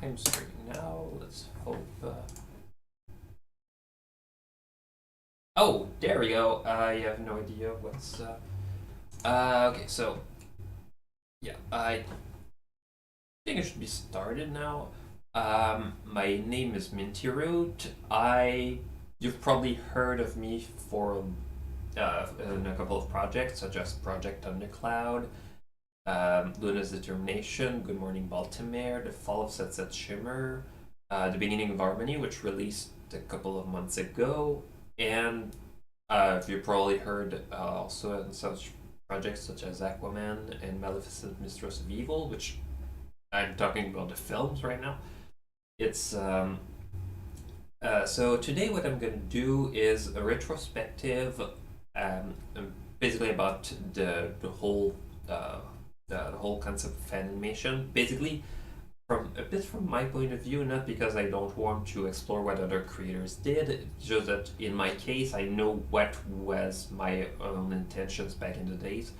I'm streaming now. Let's hope. Oh, there we go. I have no idea what's. Okay, so yeah, I think I should be started now. My name is Minty Root. You've probably heard of me for in a couple of projects, such as Project Undercloud, Luna's Determination, Good Morning Baltimore, The Fall of Sunset Shimmer, The Beginning of Harmony, which released a couple of months ago, and you've probably heard also in such projects such as Aquaman and Maleficent Mistress of Evil, which I'm talking about the films right now. It's So today what I'm gonna do is a retrospective, basically about the whole concept of animation. Basically, from my point of view, not because I don't want to explore what other creators did. It's just that in my case, I know what was my own intentions back in the days,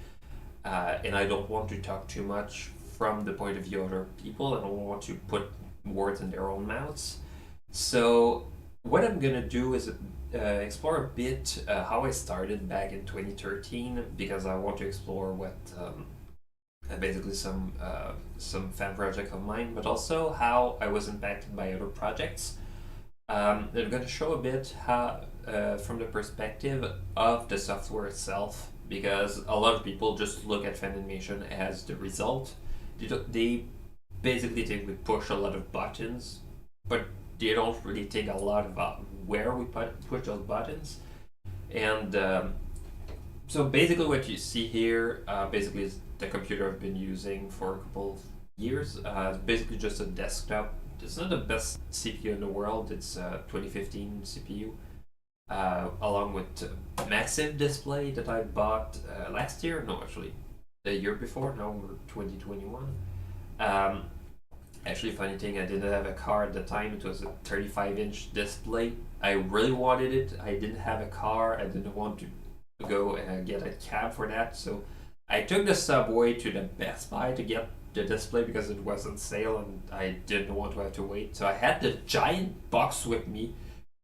and I don't want to talk too much from the point of view of other people. I don't want to put words in their own mouths. So what I'm gonna do is explore a bit how I started back in 2013 because I want to explore what basically some fan project of mine, but also how I was impacted by other projects. I'm going to show a bit how, from the perspective of the software itself, because a lot of people just look at fan animation as the result. They basically think we push a lot of buttons, but they don't really think a lot about where we push those buttons. And so basically what you see here basically is the computer I've been using for a couple of years. It's basically just a desktop. It's not the best CPU in the world. It's a 2015 CPU, along with a massive display that I bought last year. No, actually, the year before. Now we're 2021. Actually, funny thing, I didn't have a car at the time. It was a 35-inch display. I really wanted it. I didn't have a car. I didn't want to go and get a cab for that. So I took the subway to the Best Buy to get the display because it was on sale and I didn't want to have to wait. So I had the giant box with me,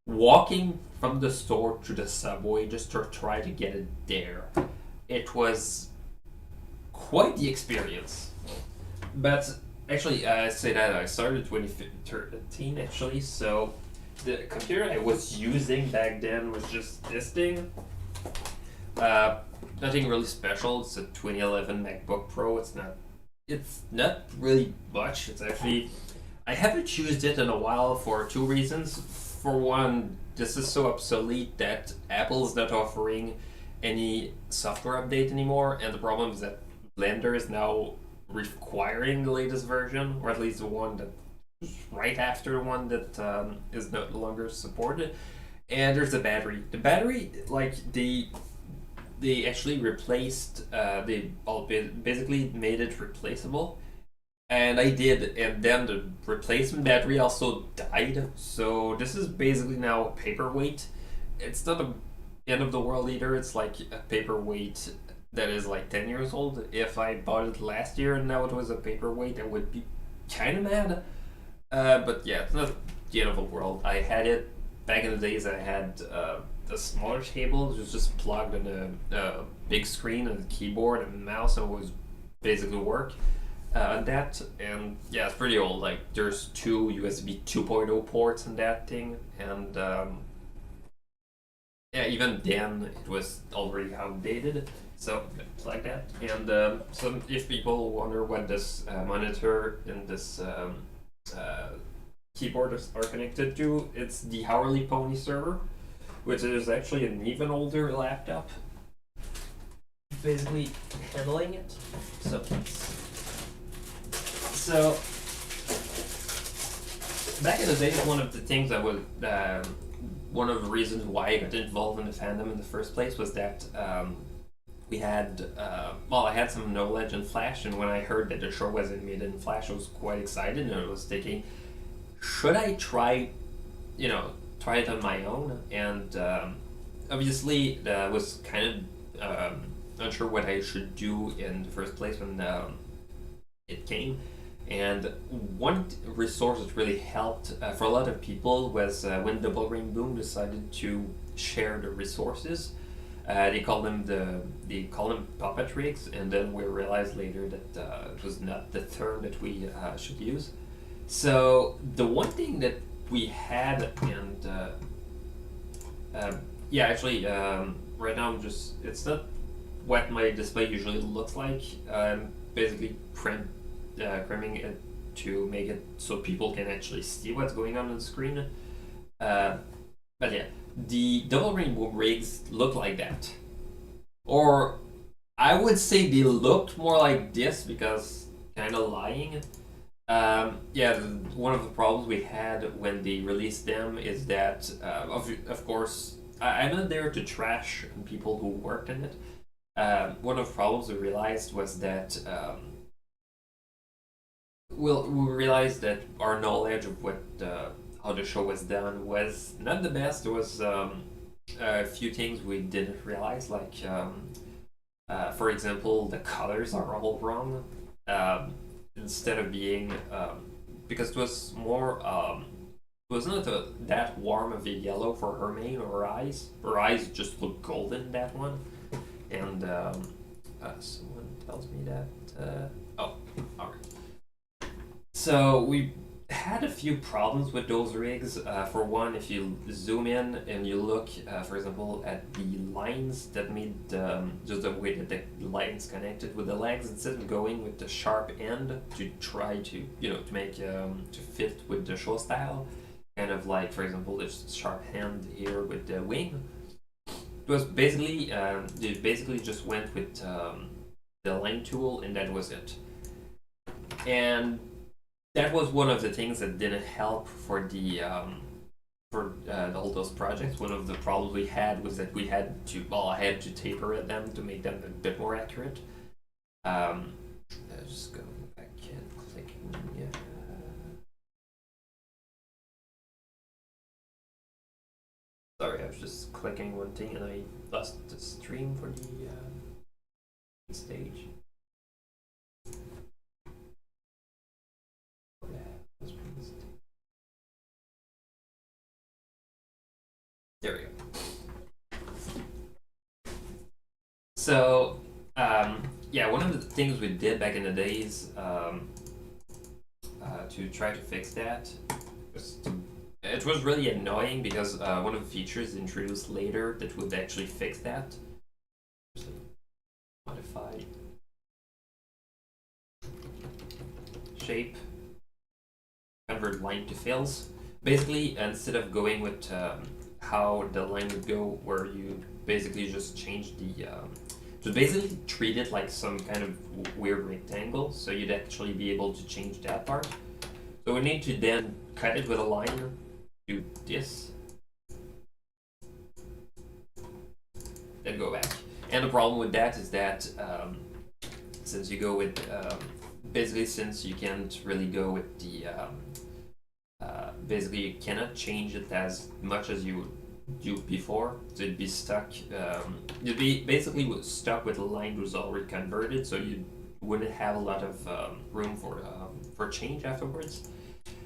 walking from the store to the subway just to try to get it there. It was quite the experience. But actually, I say that I started 2013 actually. So the computer I was using back then was just this thing. Nothing really special. It's a 2011 MacBook Pro. It's not really much. It's actually, I haven't used it in a while for two reasons. For one, this is so obsolete that Apple's not offering any software update anymore, and the problem is that Blender is now requiring the latest version, or at least the one that right after the one that is no longer supported. And there's the battery. The battery, like they actually replaced basically made it replaceable, and I did, and then the replacement battery also died, so this is basically now a paperweight. It's not a end of the world either. It's like a paperweight that is like 10 years old. If I bought it last year and now it was a paperweight, I would be kind of mad. But yeah, it's not the end of the world. I had it back in the days. I had the smaller table. It was just plugged in a big screen and a keyboard and mouse, and it was basically work on that. And yeah, it's pretty old. Like there's two USB 2.0 ports in that thing, and yeah, even then it was already outdated. So I'm gonna plug that. And so if people wonder what this monitor and this keyboard are connected to, it's the Hourly Pony server, which is actually an even older laptop, basically handling it. So back in the day, one of the things that was one of the reasons why I got involved in the fandom in the first place was that we had I had some knowledge in Flash, and when I heard that the show was animated in Flash, I was quite excited, and I was thinking, should I try it on my own? And obviously, I was kind of unsure what I should do in the first place when it came. And one resource that really helped for a lot of people was when Double Ring Boom decided to share the resources. They call them puppet rigs, and then we realized later that it was not the term that we should use. So the one thing that we had, and yeah, actually, right now it's not what my display usually looks like. I'm basically crimming it to make it so people can actually see what's going on the screen. Uh, but yeah, the double rainbow rigs look like that. Or I would say they looked more like this because kind of lying. Yeah, one of the problems we had when they released them is that, of course, I'm not there to trash people who worked in it. One of the problems we realized was that we realized that our knowledge of what how the show was done was not the best. There was a few things we didn't realize, like for example, the colors are all wrong. Instead of being because it was more it was not that warm of a yellow for her mane or her eyes. Her eyes just look golden, that one. And someone tells me that. Oh, all right. So we had a few problems with those rigs. For one, if you zoom in and you look, for example, at the lines that made just the way that the lines connected with the legs, instead of going with the sharp end to try to to make to fit with the show style, kind of like, for example, this sharp hand here with the wing. It was basically they basically just went with the line tool, and that was it. And that was one of the things that didn't help for all those projects. One of the problems we had was that I had to taper them to make them a bit more accurate. Just going back and clicking. Yeah. Sorry, I was just clicking one thing and I lost the stream for the stage. There we go. So, yeah, one of the things we did back in the days to try to fix that was it was really annoying because one of the features introduced later that would actually fix that. Modify shape, convert line to fills. Basically, instead of going with how the line would go, where you basically just change the just basically treat it like some kind of weird rectangle, so you'd actually be able to change that part. So we need to then cut it with a line, do this, then go back. And the problem with that is that since you go with basically, since you can't really go with the basically you cannot change it as much as you do before, so you'd be stuck. You'd be basically stuck with a line that was already converted, so you wouldn't have a lot of room for change afterwards.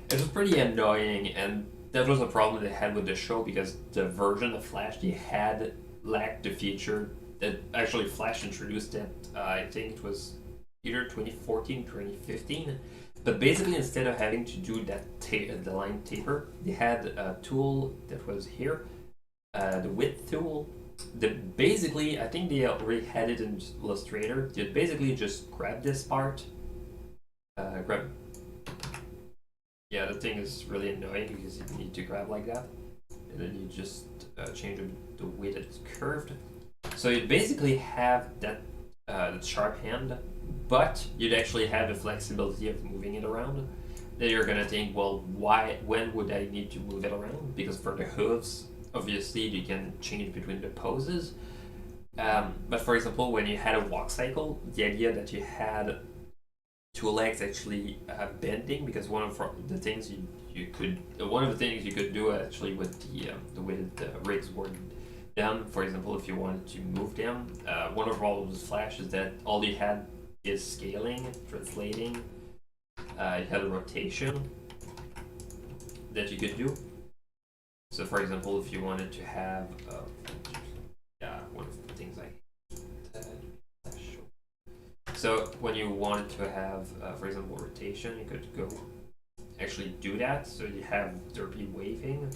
It was pretty annoying, and that was a problem they had with the show because the version of Flash they had lacked the feature that actually Flash introduced it. I think it was either 2014, 2015. But basically, instead of having to do that the line taper, they had a tool that was here, the width tool. That basically, I think they already had it in Illustrator. You basically just grab this part, grab. Yeah, the thing is really annoying because you need to grab like that, and then you just change the way that it's curved. So you basically have that sharp hand, but you'd actually have the flexibility of moving it around. Then you're gonna think, well, when would I need to move it around? Because for the hooves, obviously you can change between the poses. But for example, when you had a walk cycle, the idea that you had two legs actually bending, because one of the things you could do actually with the way that the rigs were done. For example, if you wanted to move them, one of the problems with Flash is that all you had is scaling, translating, you had a rotation that you could do. So for example, if you wanted to have, one of the things so when you wanted to have, for example, rotation, you could go actually do that. So you have derpy waving,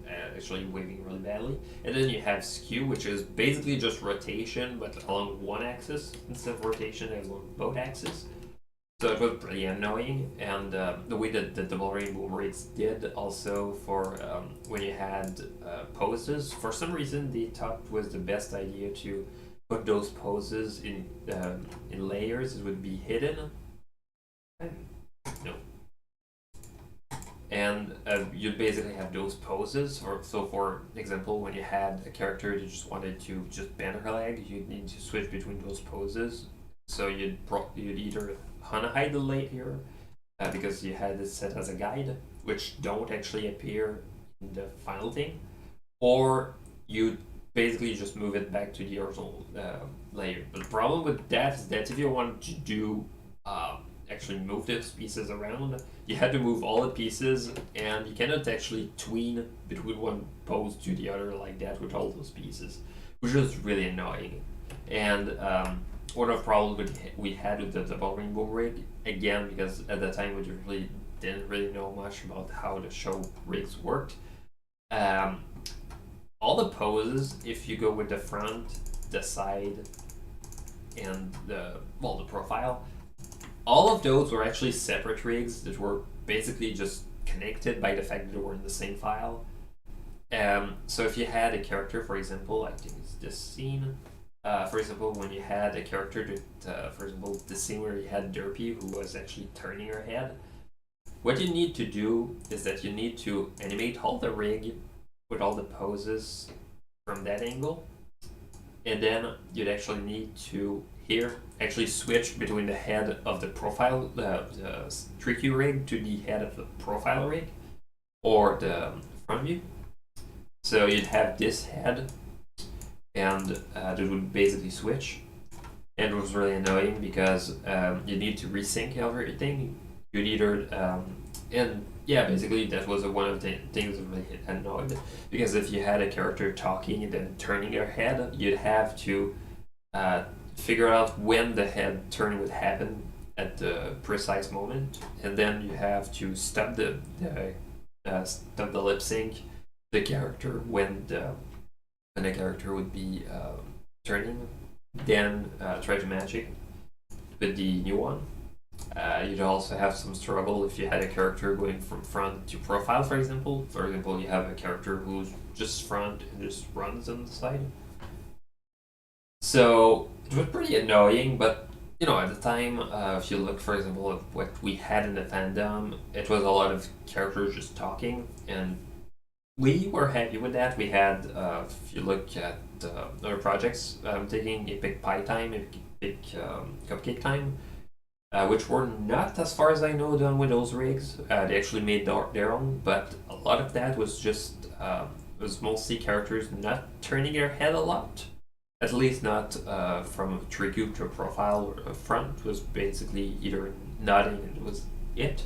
actually waving really badly. And then you have skew, which is basically just rotation, but along one axis instead of rotation along both axes. So it was pretty annoying, and the way that the double rainbow rigs did also for when you had poses, for some reason they thought it was the best idea to put those poses in layers. It would be hidden. No. And you'd basically have those poses, or so for example, when you had a character that just wanted to just bend her leg, you'd need to switch between those poses. So you'd either hide the layer because you had it set as a guide, which don't actually appear in the final thing, or you basically just move it back to the original layer. But the problem with that is that if you want to do actually move those pieces around, you had to move all the pieces, and you cannot actually tween between one pose to the other like that with all those pieces, which is really annoying. And one of the problems we had with the double rainbow rig, again, because at the time we didn't really know much about how the show rigs worked. All the poses, if you go with the front, the side, and the profile, all of those were actually separate rigs that were basically just connected by the fact that they were in the same file. So if you had a character, for example, I think it's this scene. For example, when you had a character that, for example, the scene where you had Derpy who was actually turning her head, what you need to do is that you need to animate all the rig with all the poses from that angle, and then you'd actually need to actually switch between the head of the profile, the 3Q rig to the head of the profile rig, or the front view. So you'd have this head, and that would basically switch. And it was really annoying because you need to resync everything. You'd either, basically that was one of the things that really annoyed, because if you had a character talking and then turning their head, you'd have to figure out when the head turn would happen at the precise moment, and then you have to stop the lip sync the character when the character would be turning, then try to match it with the new one. You'd also have some struggle if you had a character going from front to profile, for example. For example, you have a character who's just front and just runs on the side. So it was pretty annoying, but at the time, if you look, for example, at what we had in the fandom, it was a lot of characters just talking, and we were happy with that. We had, if you look at other projects, taking Epic Pie Time, Epic Cupcake Time, which were not, as far as I know, done with those rigs. They actually made their own, but a lot of that was just, was mostly characters not turning their head a lot. At least not from a 3Q to a profile or a front. It was basically either nodding and it was it.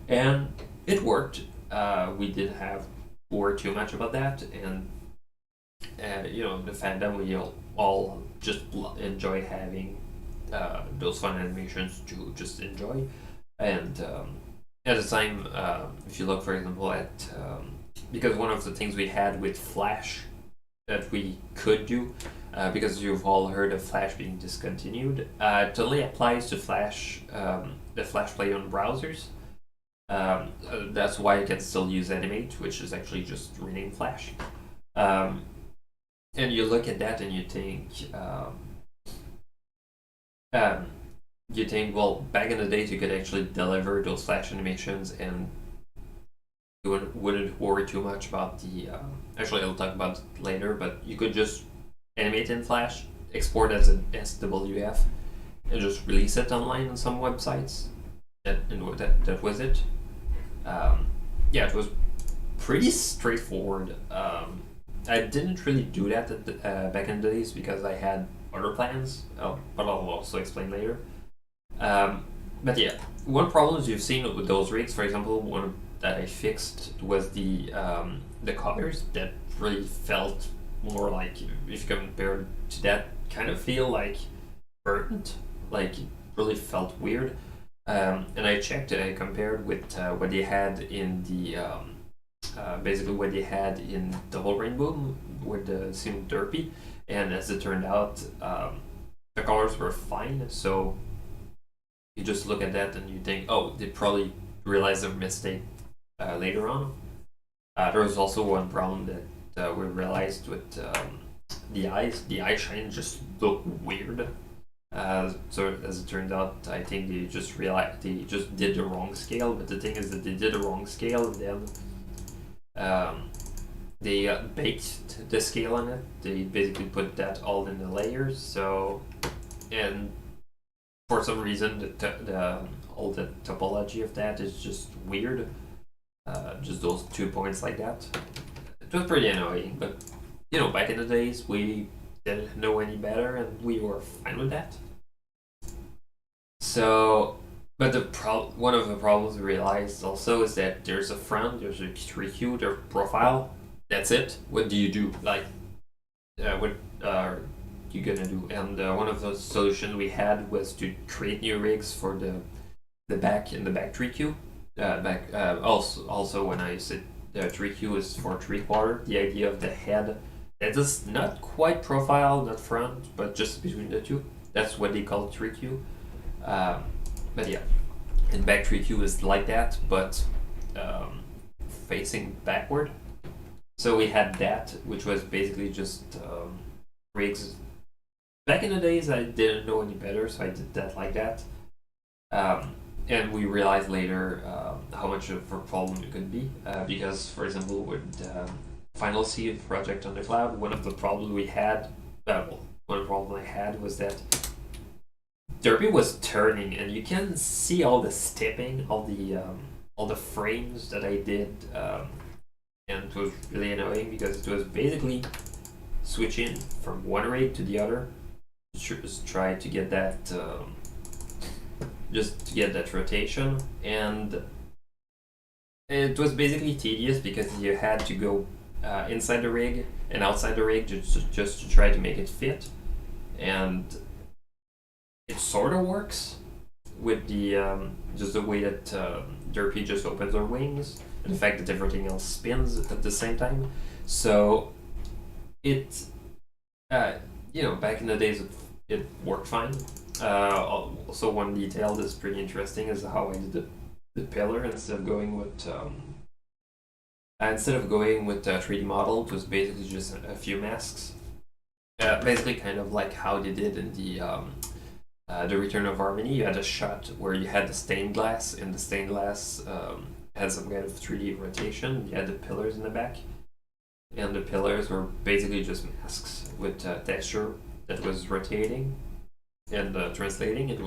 And it worked. We didn't have worry too much about that, and the fandom, we all just enjoy having those fun animations to just enjoy. And at the time, if you look, for example, at because one of the things we had with Flash that we could do, because you've all heard of Flash being discontinued, it only applies to Flash, the Flash Player on browsers. That's why you can still use Animate, which is actually just renamed Flash. And you look at that and you think, well, back in the days you could actually deliver those Flash animations and you wouldn't worry too much about the. Actually, I'll talk about it later, but you could just animate in Flash, export as an SWF, and just release it online on some websites. That was it. It was pretty straightforward. I didn't really do that back in the days because I had other plans, but I'll also explain later. But yeah, one problem you've seen with those rigs, for example, one that I fixed was the colors that really felt more like, if you compare to that, kind of feel like burnt, like it really felt weird. And I checked it, I compared with what they had in the basically what they had in Double Rainbow with the Sim Derpy, and as it turned out, the colors were fine. So you just look at that and you think, oh, they probably realized their mistake later on. There was also one problem that we realized with the eyes. The eye shine just looked weird. So as it turned out, I think they just realized they just did the wrong scale. But the thing is that they did the wrong scale, and then they baked the scale on it. They basically put that all in the layers. So, and for some reason, the all the topology of that is just weird. Just those 2 points like that. It was pretty annoying, but you know, back in the days, we didn't know any better, and we were fine with that. So, but one of the problems we realized also is that there's a front, there's a 3Q, there's profile. That's it. What do you do? Like, what are you gonna do? And one of the solutions we had was to create new rigs for the back and the back 3Q. Also when I said 3Q is for 3/4, the idea of the head that is not quite profile, not front, but just between the two. That's what they call 3Q. But yeah, and back 3Q is like that, but facing backward. So we had that, which was basically just rigs. Back in the days, I didn't know any better, so I did that like that. And we realized later how much of a problem it could be. Because, for example, with Final Seed project on the cloud, one of the problems we had, one problem I had was that Derpy was turning, and you can see all the stepping, all the frames that I did, and it was really annoying because it was basically switching from one rig to the other, just try to get that, just to get that rotation, and it was basically tedious because you had to go inside the rig and outside the rig just to try to make it fit, and it sort of works with the just the way that Derpy just opens her wings and the fact that everything else spins at the same time. So it, back in the days it worked fine. Also, one detail that's pretty interesting is how I did the pillar instead of going with 3D model. It was basically just a few masks. Basically, kind of like how they did in the Return of Harmony. You had a shot where you had the stained glass, and the stained glass had some kind of 3D rotation. You had the pillars in the back, and the pillars were basically just masks with texture that was rotating and translating. It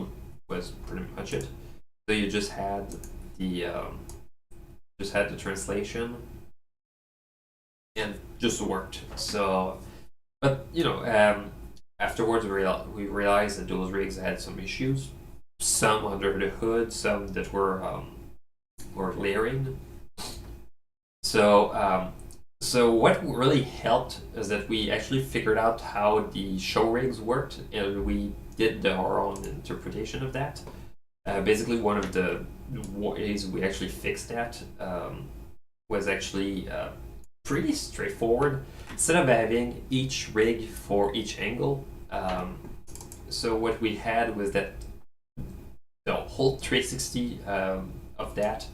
was pretty much it. So you just had the translation, and just worked. So, but afterwards we realized that those rigs had some issues. Some under the hood, some that were layering. So what really helped is that we actually figured out how the show rigs worked, and we did our own interpretation of that. Basically, one of the ways we actually fixed that was actually pretty straightforward. Instead of having each rig for each angle, so what we had was that the whole 360 of that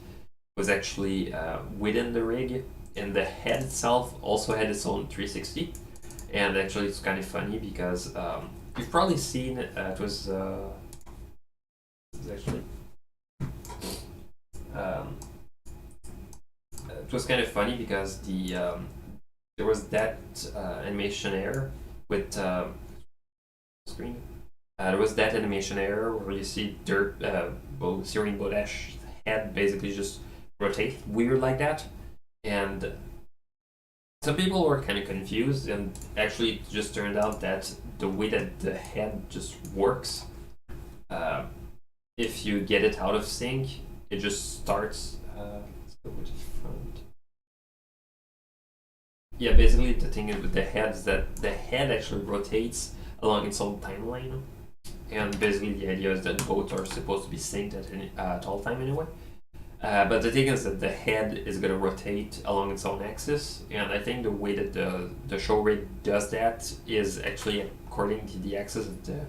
was actually within the rig, and the head itself also had its own 360. And actually, it's kind of funny because you've probably seen it was actually it was kind of funny because there was that animation error with screen. There was that animation error where you see Syrian Bodesh head basically just rotate weird like that, and some people were kind of confused, and actually it just turned out that the way that the head just works, if you get it out of sync, it just starts. Let's go with the front. Yeah, basically the thing with the head is that the head actually rotates along its own timeline, and basically the idea is that both are supposed to be synced at all time anyway. But the thing is that the head is going to rotate along its own axis, and I think the way that the show rig does that is actually according to the axis of the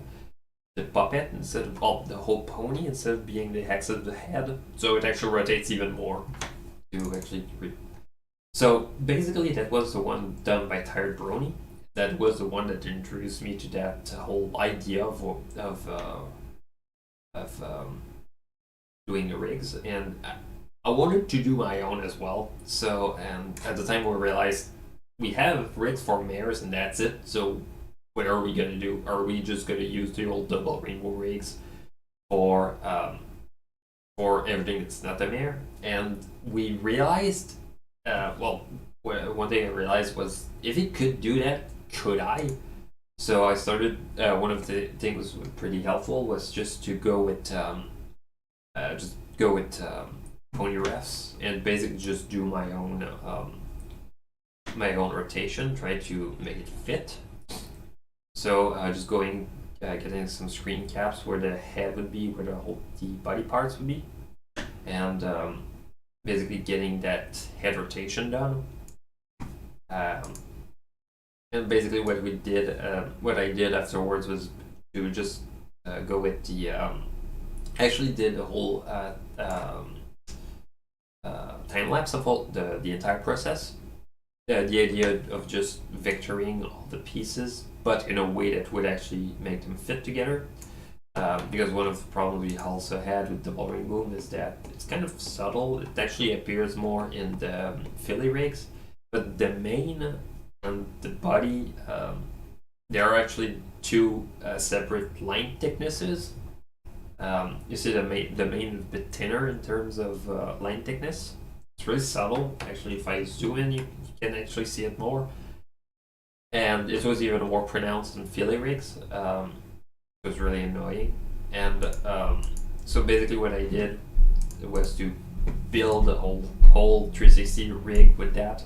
puppet instead of the whole pony instead of being the axis of the head. So it actually rotates even more to actually. So basically, that was the one done by Tired Brony. That was the one that introduced me to that whole idea of doing the rigs, and I wanted to do my own as well. So, and at the time we realized we have rigs for mares and that's it. So, what are we gonna do? Are we just gonna use the old double rainbow rigs for everything that's not a mare? And we realized, one thing I realized was if it could do that, could I? So I started. One of the things pretty helpful was just to go with pony refs and basically just do my own rotation, try to make it fit. So just getting some screen caps where the head would be, where the body parts would be, and basically getting that head rotation done. And basically what I did afterwards was to just go with the. I actually did a whole time lapse of all the entire process. The idea of just vectoring all the pieces, but in a way that would actually make them fit together. Because one of the problems we also had with the ballroom boom is that it's kind of subtle. It actually appears more in the Philly rigs, but the mane and the body, there are actually two separate line thicknesses. You see the mane is a bit thinner in terms of line thickness. It's really subtle. Actually, if I zoom in, you can actually see it more. And it was even more pronounced in Philly rigs. It was really annoying. And so basically what I did was to build a whole 360 rig with that,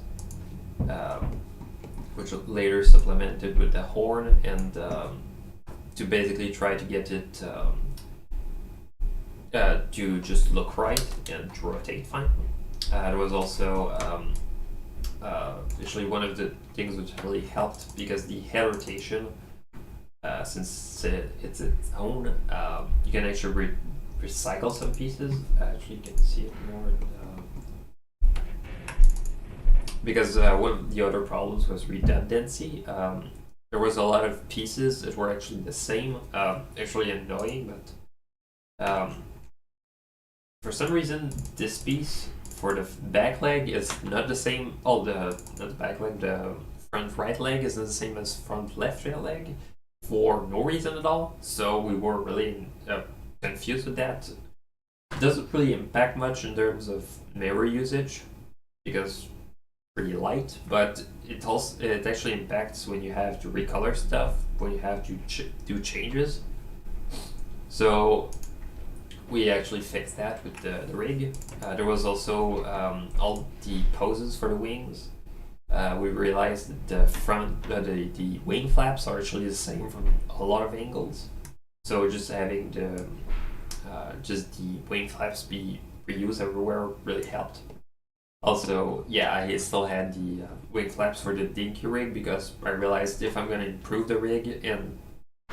which later supplemented with the horn, and to basically try to get it to just look right and to rotate fine. There was also actually one of the things which really helped because the head rotation, since it's its own, you can actually recycle some pieces. Actually, you can see it more. Because one of the other problems was redundancy. There was a lot of pieces that were actually the same. Actually annoying, but for some reason this piece for the back leg is not the same. Not the back leg. The front right leg isn't the same as front left leg for no reason at all. So we were really confused with that. It doesn't really impact much in terms of memory usage because pretty light, but it actually impacts when you have to recolor stuff, when you have to do changes. So we actually fixed that with the rig. There was also all the poses for the wings. We realized that the front, the wing flaps are actually the same from a lot of angles. So just having the wing flaps be reused everywhere really helped. Also, yeah, I still had the wing flaps for the Dinky rig because I realized if I'm gonna improve the rig and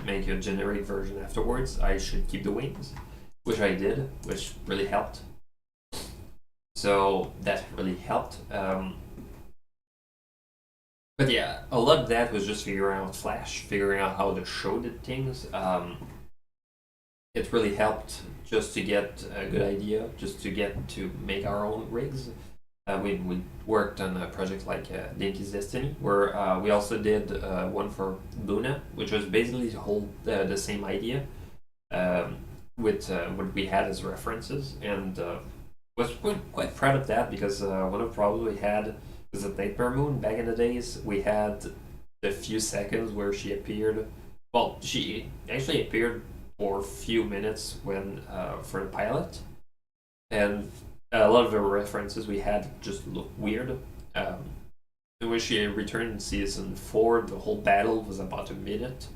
make a generic version afterwards, I should keep the wings, which I did, which really helped. So that really helped. But yeah, a lot of that was just figuring out Flash, figuring out how to show the things. It really helped just to get a good idea, just to get to make our own rigs. We worked on a project like Dinky's Destiny, where we also did one for Luna, which was basically the same idea with what we had as references, and was quite proud of that because one of the problems we had was at Nightmare Moon back in the days. We had a few seconds where she appeared. Well, she actually appeared for a few minutes when for the pilot, and a lot of the references we had just looked weird. When she returned in season 4, the whole battle was about a minute,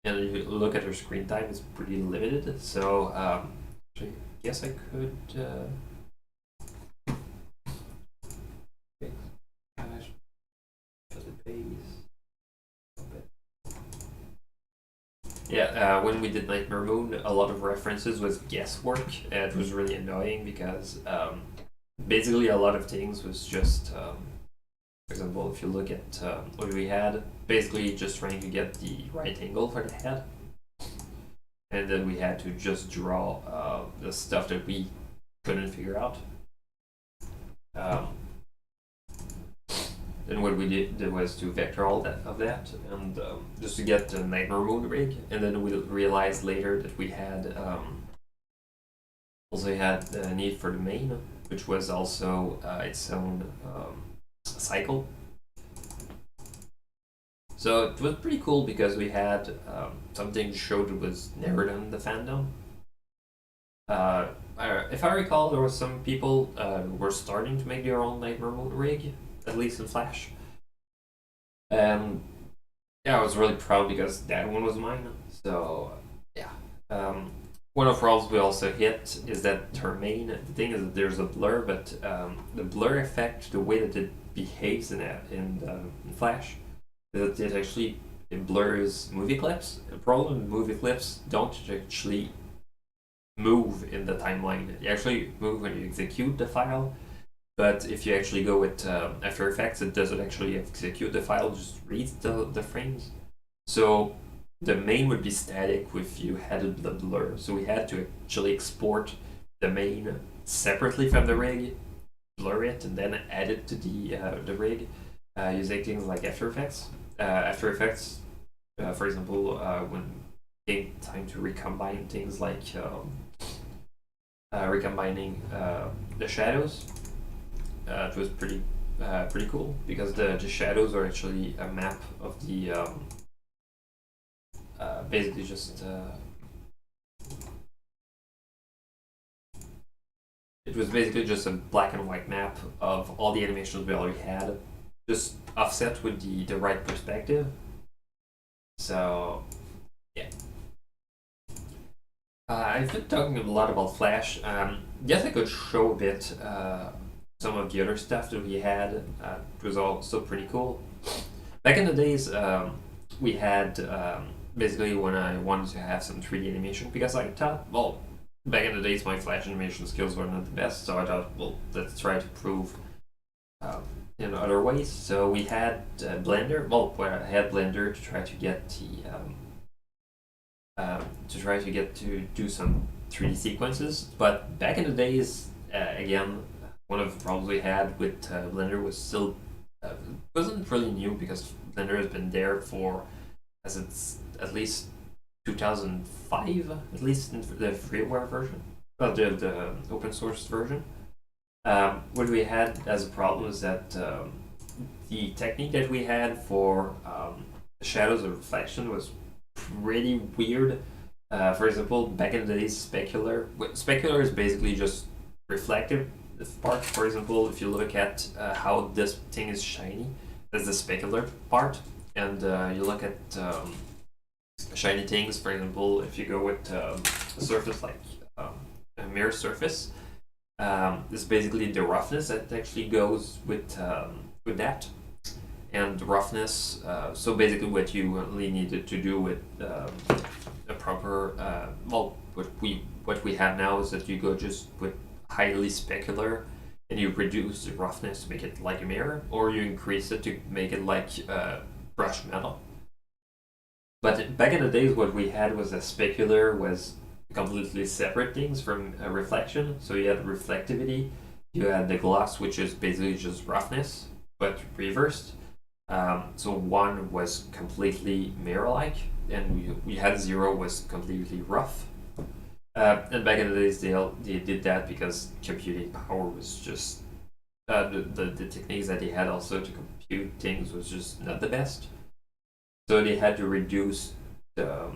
and if you look at her screen time, it's pretty limited. So I guess I could. Yeah, when we did Nightmare Moon, a lot of references was guesswork, and it was really annoying because basically a lot of things was just, for example, if you look at what we had, basically just trying to get the right angle for the head, and then we had to just draw the stuff that we couldn't figure out. Then what we did was to vector all of that, and just to get the Nightmare Moon rig, and then we realized later that we had also had the need for the main, which was also its own cycle. So it was pretty cool because we had something showed it was never done in the fandom. If I recall, there was some people who were starting to make their own Nightmare Moon rig, at least in Flash. And yeah, I was really proud because that one was mine. So yeah. One of the problems we also hit is that her main, the thing is that there's a blur, but the blur effect, the way that it behaves in Flash, is that it blurs movie clips. The problem with movie clips don't actually move in the timeline. They actually move when you execute the file, but if you actually go with After Effects, it doesn't actually execute the file, it just reads the frames. So the main would be static if you had the blur. So we had to actually export the main separately from the rig, blur it, and then add it to the rig using things like After Effects. After Effects, for example, when it came time to recombine things like recombining the shadows, it was pretty cool because the shadows are actually a map of the basically just it was basically just a black and white map of all the animations we already had, just offset with the right perspective. So yeah. I've been talking a lot about Flash. Guess I could show a bit some of the other stuff that we had. It was also pretty cool. Back in the days, we had basically when I wanted to have some 3D animation, because I thought, well, back in the days my Flash animation skills were not the best, so I thought, well, let's try to prove in other ways. So we had Blender. Well, I had Blender to try to get to do some 3D sequences. But back in the days, again, one of the problems we had with Blender was still wasn't really new, because Blender has been there for, as it's at least 2005, at least in the freeware version, the open source version. What we had as a problem is that the technique that we had for shadows of reflection was pretty weird. For example, back in the days, specular is basically just reflective part. For example, if you look at how this thing is shiny, that's the specular part, and you look at shiny things. For example, if you go with a surface like a mirror surface, it's basically the roughness that actually goes with that. And roughness, so basically what you really needed to do with a proper, well, what we have now is that you go just with highly specular, and you reduce the roughness to make it like a mirror, or you increase it to make it like brushed metal. But back in the days, what we had was that specular was completely separate things from reflection. So you had reflectivity, you had the gloss, which is basically just roughness, but reversed. So one was completely mirror-like, and we had zero was completely rough. And back in the days, they did that because computing power was just the techniques that they had also to compute things was just not the best. So they had to reduce the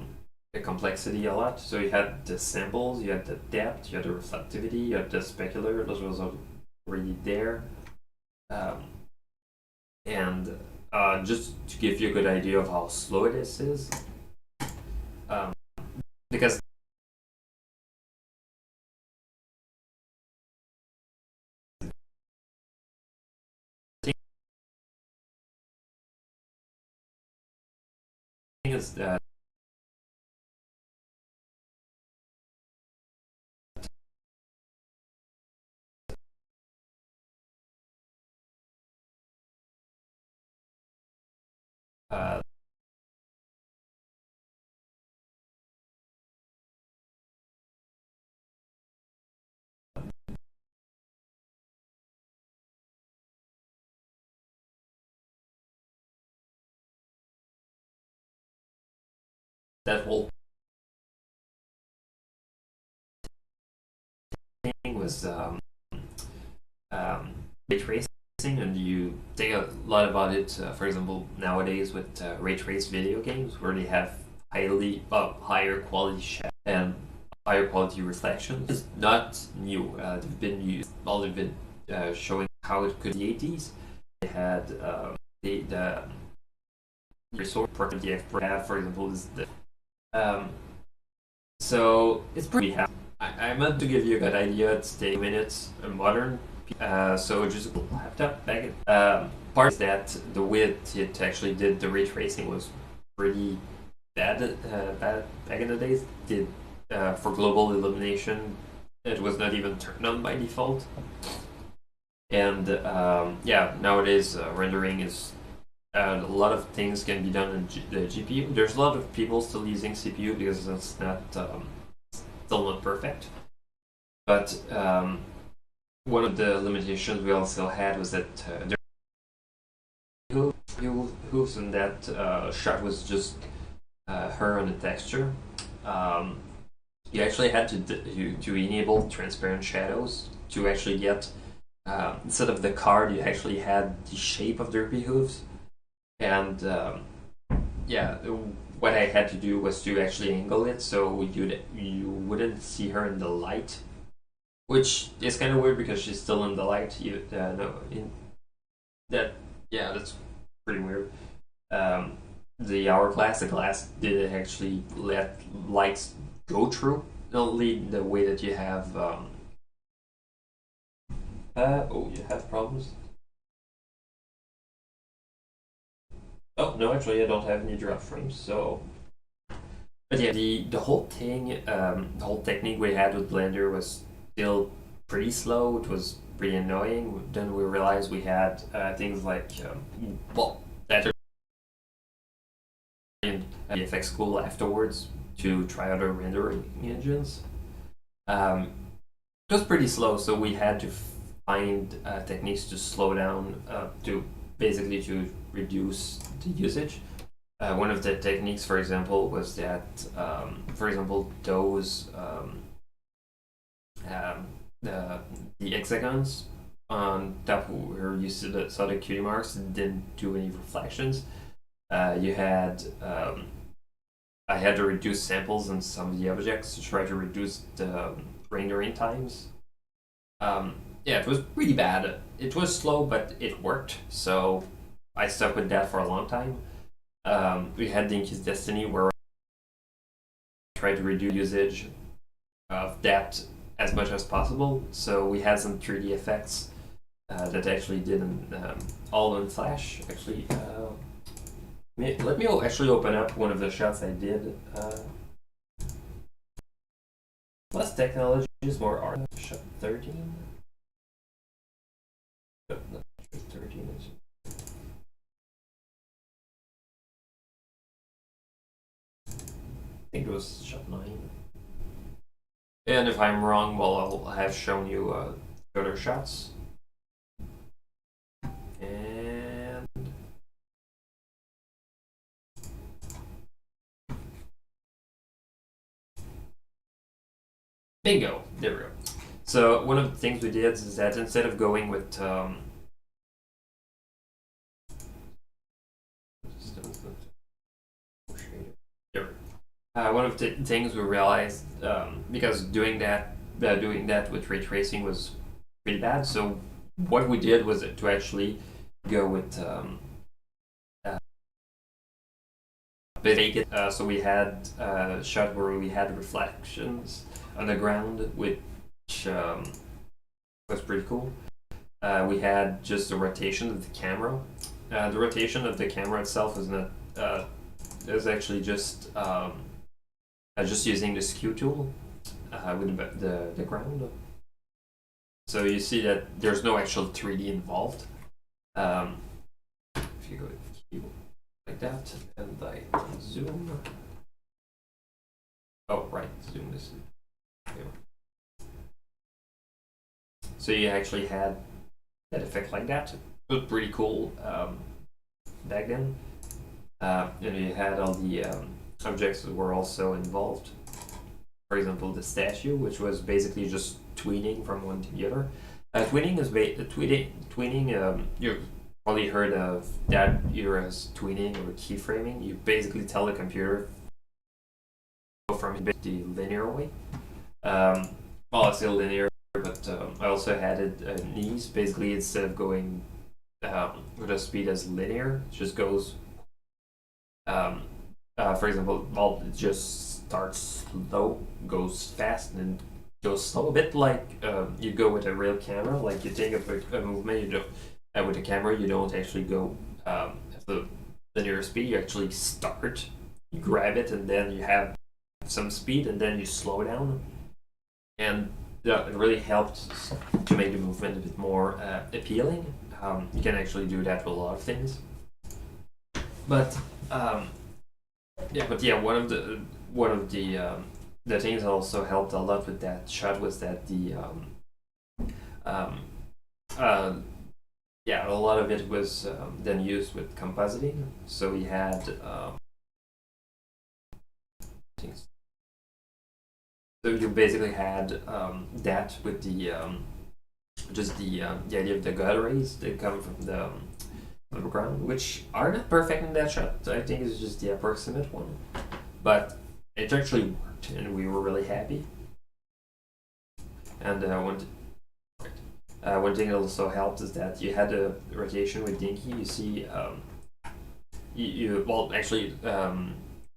the complexity a lot. So you had the samples, you had the depth, you had the reflectivity, you had the specular. Those was already there. And just to give you a good idea of how slow this is, because thing is uh, that whole thing was ray tracing, and you think a lot about it. For example, nowadays with ray trace video games, where they have higher quality shadow and higher quality reflections. It's not new. They've been used. All they've been showing how it could be the 80s. They had the resource property have, for example, is the so it's pretty. I meant to give you a good idea. It's 10 minutes modern. So just a laptop back. Part is that the way it actually did the ray tracing was pretty bad. Bad back in the days. Did for global illumination, it was not even turned on by default. And yeah, nowadays rendering is a lot of things can be done in the GPU. There's a lot of people still using CPU because it's not still not perfect. But one of the limitations we also had was that there were hooves, and that shot was just her on the texture. You actually had to enable transparent shadows to actually get instead of the card, you actually had the shape of the hooves. And yeah, what I had to do was to actually angle it so you wouldn't see her in the light, which is kind of weird because she's still in the light. No, in that yeah, that's pretty weird. The hourglass, the glass did actually let lights go through, only the way that you have. Oh, you have problems. Oh no, actually, I don't have any drop frames. So, but yeah, the whole thing, the whole technique we had with Blender was still pretty slow. It was pretty annoying. Then we realized we had things like well, better in VFX school afterwards to try other rendering engines. It was pretty slow, so we had to find techniques to slow down to basically to reduce the usage. One of the techniques, for example, was that, for example, those the hexagons on top where you saw the cutie marks didn't do any reflections. You had I had to reduce samples in some of the objects to try to reduce the rendering times. Yeah, it was pretty bad. It was slow, but it worked. So I stuck with that for a long time. We had Dinky's Destiny, where I tried to reduce usage of that as much as possible. So we had some 3D effects that actually did all in Flash. Actually, let me actually open up one of the shots I did. Less technologies, more art. Shot 13. No, not 13. I think it was shot 9. And if I'm wrong, well, I'll have shown you other shots. And bingo, there we go. So one of the things we did is that instead of going with one of the things we realized, because doing that with ray tracing was pretty bad. So what we did was to actually go with so we had a shot where we had reflections on the ground, which was pretty cool. We had just the rotation of the camera. The rotation of the camera itself is not. Is actually just using the skew tool with the ground. So you see that there's no actual 3D involved. If you go to Q like that, and I zoom. Oh, right, zoom this. Here. So you actually had that effect like that. It was pretty cool back then. And you had all the objects that were also involved. For example, the statue, which was basically just tweening from one to the other. Tweening is tweening. You've probably heard of that era as tweening or keyframing. You basically tell the computer from the linear way. Well, it's still linear, but I also added knees. Basically, instead of going with a speed as linear, it just goes. For example, well, it just starts slow, goes fast, and then goes slow. A bit like you go with a real camera. Like you take a movement, you don't with a camera, you don't actually go at the linear speed. You actually start, you grab it, and then you have some speed, and then you slow down. And it really helped to make the movement a bit more appealing. You can actually do that with a lot of things. But one of the things that also helped a lot with that shot was that a lot of it was then used with compositing. So we had things. So you basically had that with the idea of the gut rays that come from the ground, which are not perfect in that shot. I think it's just the approximate one, but it actually worked, and we were really happy. And one thing that also helped is that you had a rotation with Dinky. You see,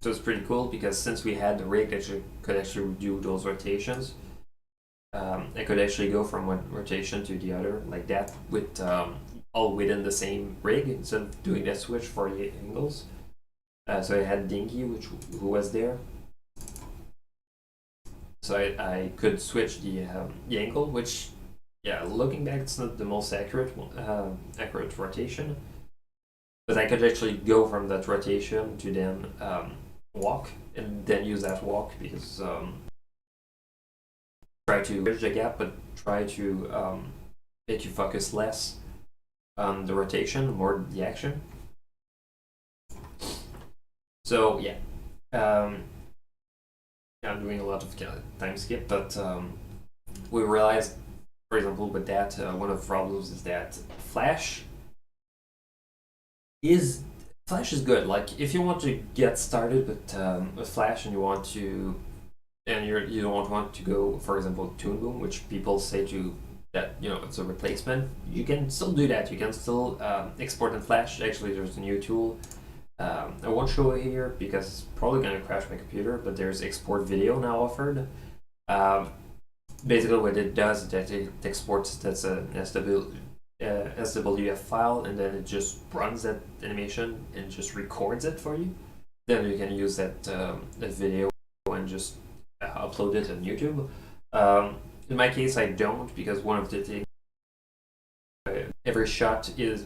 so it's pretty cool because since we had the rig that could actually do those rotations, I could actually go from one rotation to the other like that with all within the same rig instead of doing that switch 48 angles. So I had Dinky, who was there. So I could switch the angle, which, looking back, it's not the most accurate rotation. But I could actually go from that rotation to then walk, and then use that walk because try to bridge the gap, but try to make you focus less on the rotation, more the action. So I'm doing a lot of time skip, but we realized, for example, with that, one of the problems is that Flash is good. Like if you want to get started with Flash and you want to, and you don't want to go, for example, Toon Boom, which people say to that it's a replacement. You can still do that. You can still export in Flash. Actually, there's a new tool. I won't show it here because it's probably going to crash my computer, but there's export video now offered. Basically what it does is that it exports that's an SWF file, and then it just runs that animation and just records it for you. Then you can use that video and just upload it on YouTube. In my case, I don't, because one of the things every shot is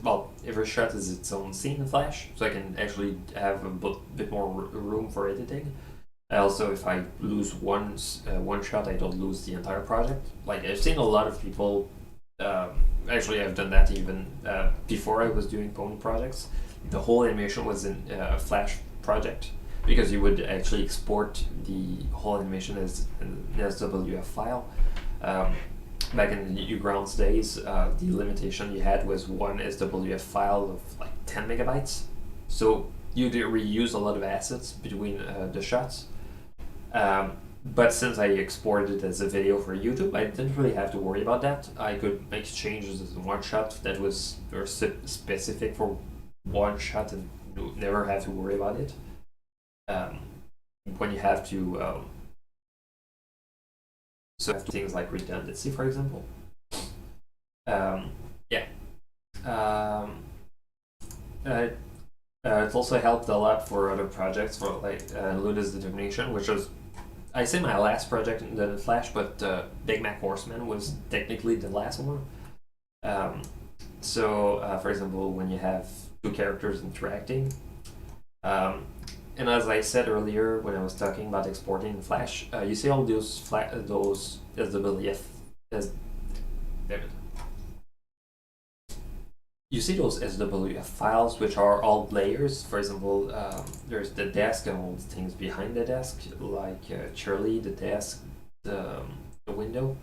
its own scene in Flash, so I can actually have a bit more room for editing. Also, if I lose one shot, I don't lose the entire project. Like I've seen a lot of people. Actually, I've done that even before I was doing pony projects. The whole animation was in a Flash project because you would actually export the whole animation as an SWF file. Back in the Newgrounds days, the limitation you had was one SWF file of like 10 megabytes. So you'd reuse a lot of assets between the shots. But since I exported it as a video for YouTube, I didn't really have to worry about that. I could make changes in one shot that was specific for one shot and never have to worry about it. When you have to, so things like redundancy, for example. Yeah. It's also helped a lot for other projects, for like Luna's Determination, which was, I say, my last project in the Flash, but Big Mac Horseman was technically the last one. For example, when you have two characters interacting, and as I said earlier when I was talking about exporting in Flash, you see all those SWF, you see those SWF files, which are all layers. For example, there's the desk and all the things behind the desk, like Shirley, the desk, the window.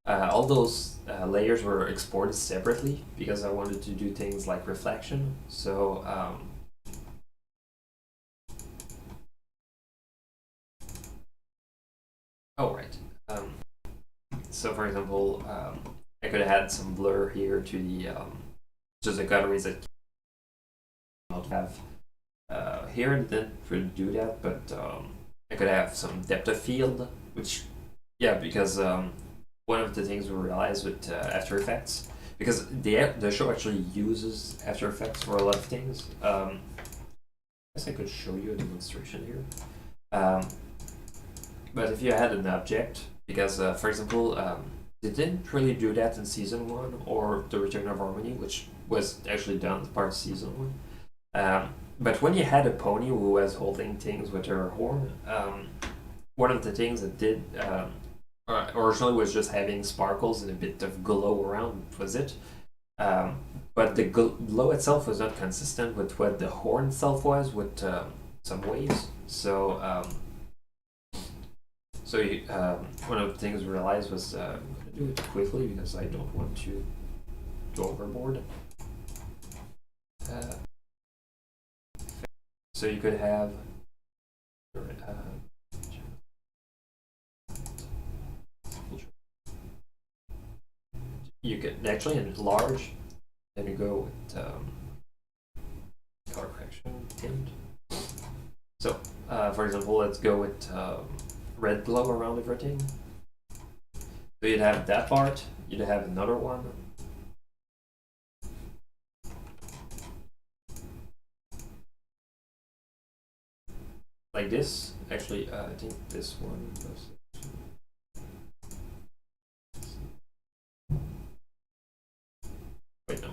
All those layers were exported separately because I wanted to do things like reflection. So so for example, I could have had some blur here to the just the galleries that not have here. It didn't really do that, but I could have some depth of field, which because one of the things we realized with After Effects, because the show actually uses After Effects for a lot of things. I guess I could show you a demonstration here. But if you had an object, because for example, they didn't really do that in season 1 or The Return of Harmony, which was actually done as part of season 1. But when you had a pony who was holding things with her horn, one of the things it did originally was just having sparkles and a bit of glow around, was it? But the glow itself was not consistent with what the horn itself was, with some waves. So one of the things we realized was I'm going to do it quickly because I don't want to go overboard. So you could have you could actually enlarge, then you go with color correction tint. So for example, let's go with red glow around everything. So you'd have that part, you'd have another one. Like this. Actually, I think this one was. Wait, no.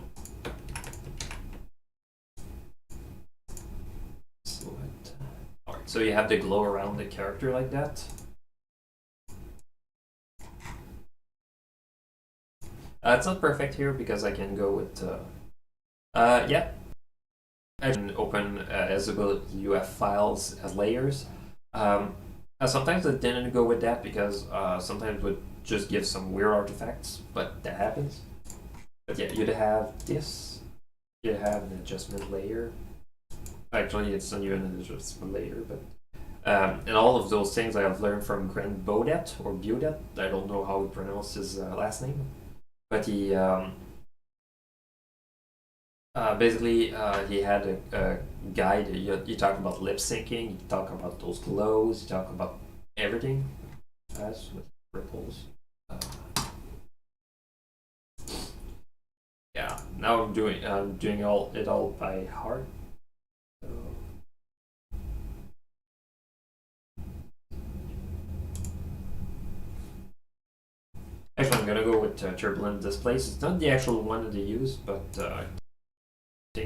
Alright, so you have the glow around the character like that. It's not perfect here because I can go with I can open SWF files as layers. Sometimes I didn't go with that because sometimes it would just give some weird artifacts, but that happens. But yeah, you'd have this, you'd have an adjustment layer. Actually, it's not even an adjustment layer, but and all of those things I have learned from Grant Baudet or Baudet. I don't know how he pronounced his last name, but he basically he had a guide. You talk about lip syncing, you talk about those glows, you talk about everything as with ripples. Yeah, now I'm doing it all by heart. So. Actually, I'm gonna go with turbulent displace. It's not the actual one that they use, but you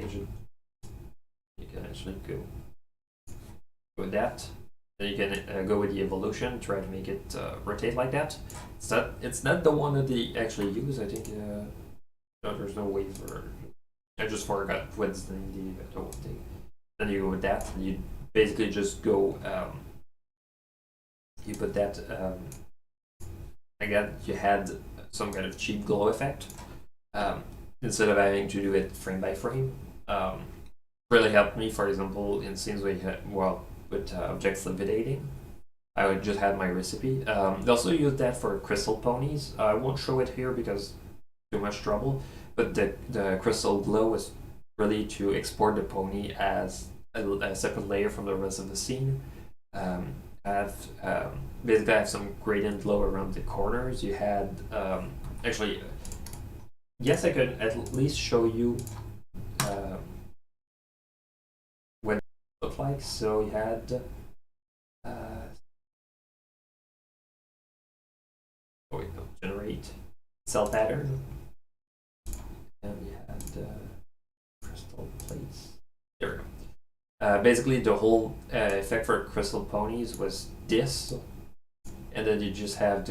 can actually go with that. Then you can go with the evolution, try to make it rotate like that. It's not the one that they actually use. I think no, there's no way for. I just forgot what's the name of the whole thing. Then you go with that, and you basically just go. You put that. Again, you had some kind of cheap glow effect. Instead of having to do it frame by frame. Really helped me, for example, in scenes where you had, with objects levitating. I would just have my recipe. They also use that for crystal ponies. I won't show it here because too much trouble. But the crystal glow is really to export the pony as a separate layer from the rest of the scene. Have basically have some gradient glow around the corners. You had actually, yes, I could at least show you what it looked like. So you had. Oh wait, no, generate cell pattern, and you had crystal plates. There we go. Basically, the whole effect for crystal ponies was this, and then you just have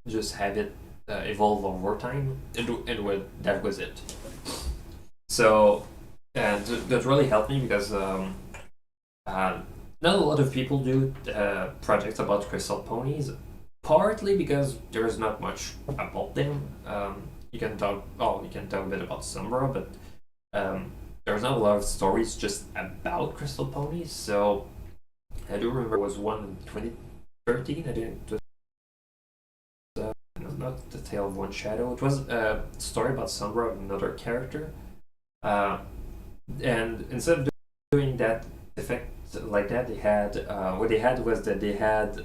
just have it evolve over time, and that was it. So, and that really helped me because not a lot of people do projects about crystal ponies. Partly because there's not much about them. You can talk a bit about Sombra, but there's not a lot of stories just about crystal ponies. So I do remember there was one in 2013. I think it was not the Tale of One Shadow. It was a story about Sombra, another character. And instead of doing that effect like that, they had what they had was that they had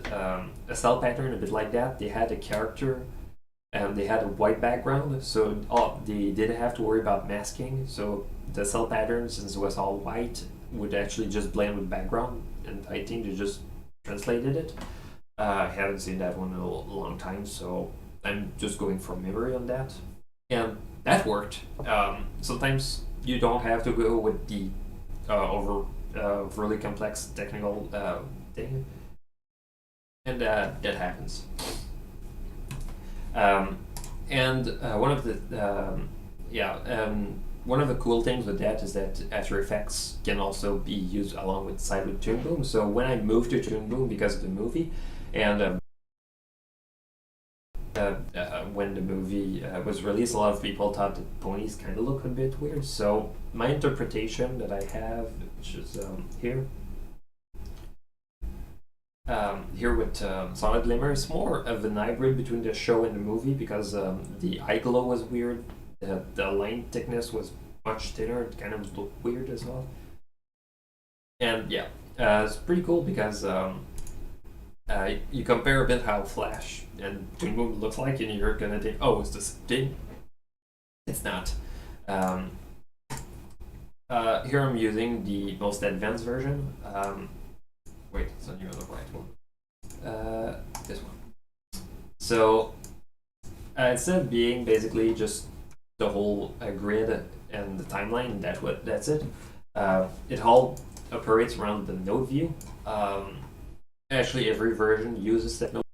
a cell pattern a bit like that. They had a character and they had a white background, so they didn't have to worry about masking. So the cell pattern, since it was all white, would actually just blend with background, and I think they just translated it. I haven't seen that one in a long time, so I'm just going from memory on that, and that worked. Sometimes you don't have to go with the really complex technical thing, and that happens. And one of the one of the cool things with that is that After Effects can also be used along with side with Toon Boom. So when I moved to Toon Boom because of the movie, and when the movie was released, a lot of people thought the ponies kind of look a bit weird. So my interpretation that I have, which is here with Solid Glimmer, is more of an hybrid between the show and the movie because the eye glow was weird. The line thickness was much thinner. It kind of looked weird as well. And yeah, it's pretty cool because you compare a bit how Flash and Toon Boom looks like, and you're gonna think, oh, it's the same thing. It's not. Here I'm using the most advanced version. Wait, it's not even the right one. This one. So instead of being basically just the whole grid and the timeline, that's it. It all operates around the node view. Actually, every version uses that node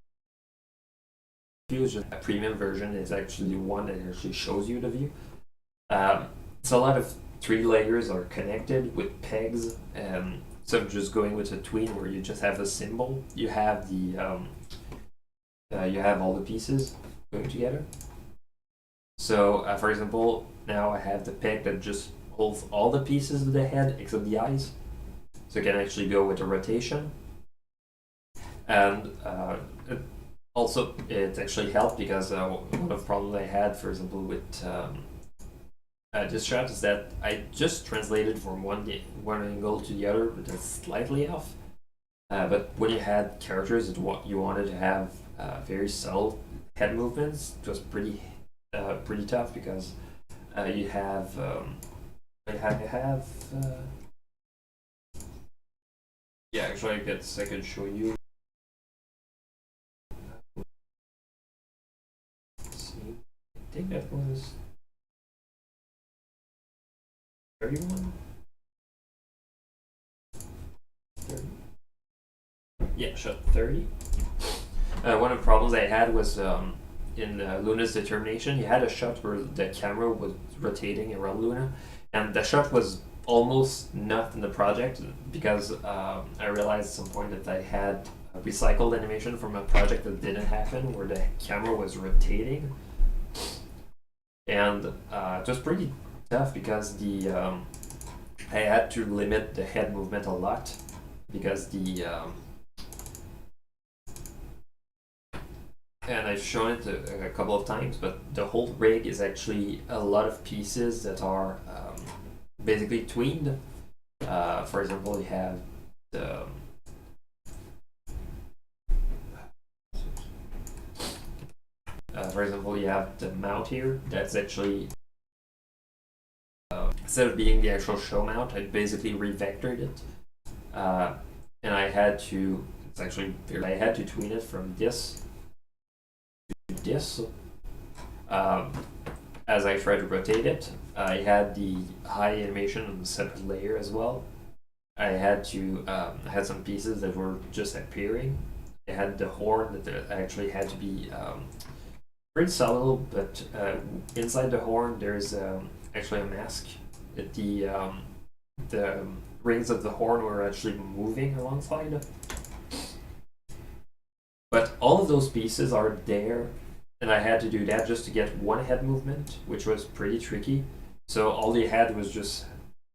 view. Just a premium version is actually one that actually shows you the view. So a lot of 3 layers are connected with pegs. Instead of just going with a tween where you just have a symbol, you have the you have all the pieces going together. So, for example, now I have the peg that just holds all the pieces of the head except the eyes. So I can actually go with a rotation. And it actually helped because one of the problems I had, for example, with this shot is that I just translated from one angle to the other, but that's slightly off. But when you had characters that you wanted to have very subtle head movements, it was pretty tough because you have yeah, actually I guess I could show you. Let's see, I think that was 31. 30. Yeah, shot 30. One of the problems I had was in Luna's determination. You had a shot where the camera was rotating around Luna, and the shot was almost not in the project because I realized at some point that I had a recycled animation from a project that didn't happen where the camera was rotating, and it was pretty tough because I had to limit the head movement a lot because and I've shown it a couple of times, but the whole rig is actually a lot of pieces that are basically tweened. For example, you have the mount here. That's actually instead of being the actual show mount, I basically revectored it, and I had to. It's actually I had to tween it from this to this. As I tried to rotate it, I had the high animation on the separate layer as well. I had to I had some pieces that were just appearing. I had the horn that actually had to be pretty subtle, but inside the horn there's actually a mask. The rings of the horn were actually moving alongside. But all of those pieces are there, and I had to do that just to get one head movement, which was pretty tricky. So all they had was just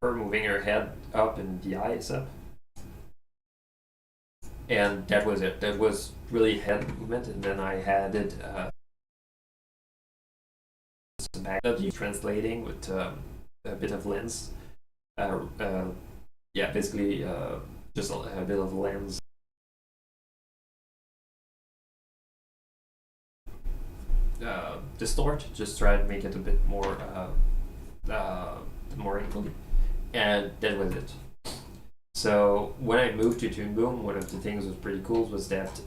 her moving her head up and the eyes up. And that was it. That was really head movement, and then I had it back translating with a bit of lens. Yeah, basically just a bit of lens. Distort, just try to make it a bit more angled, and that was it. So when I moved to Toon Boom, one of the things that was pretty cool was that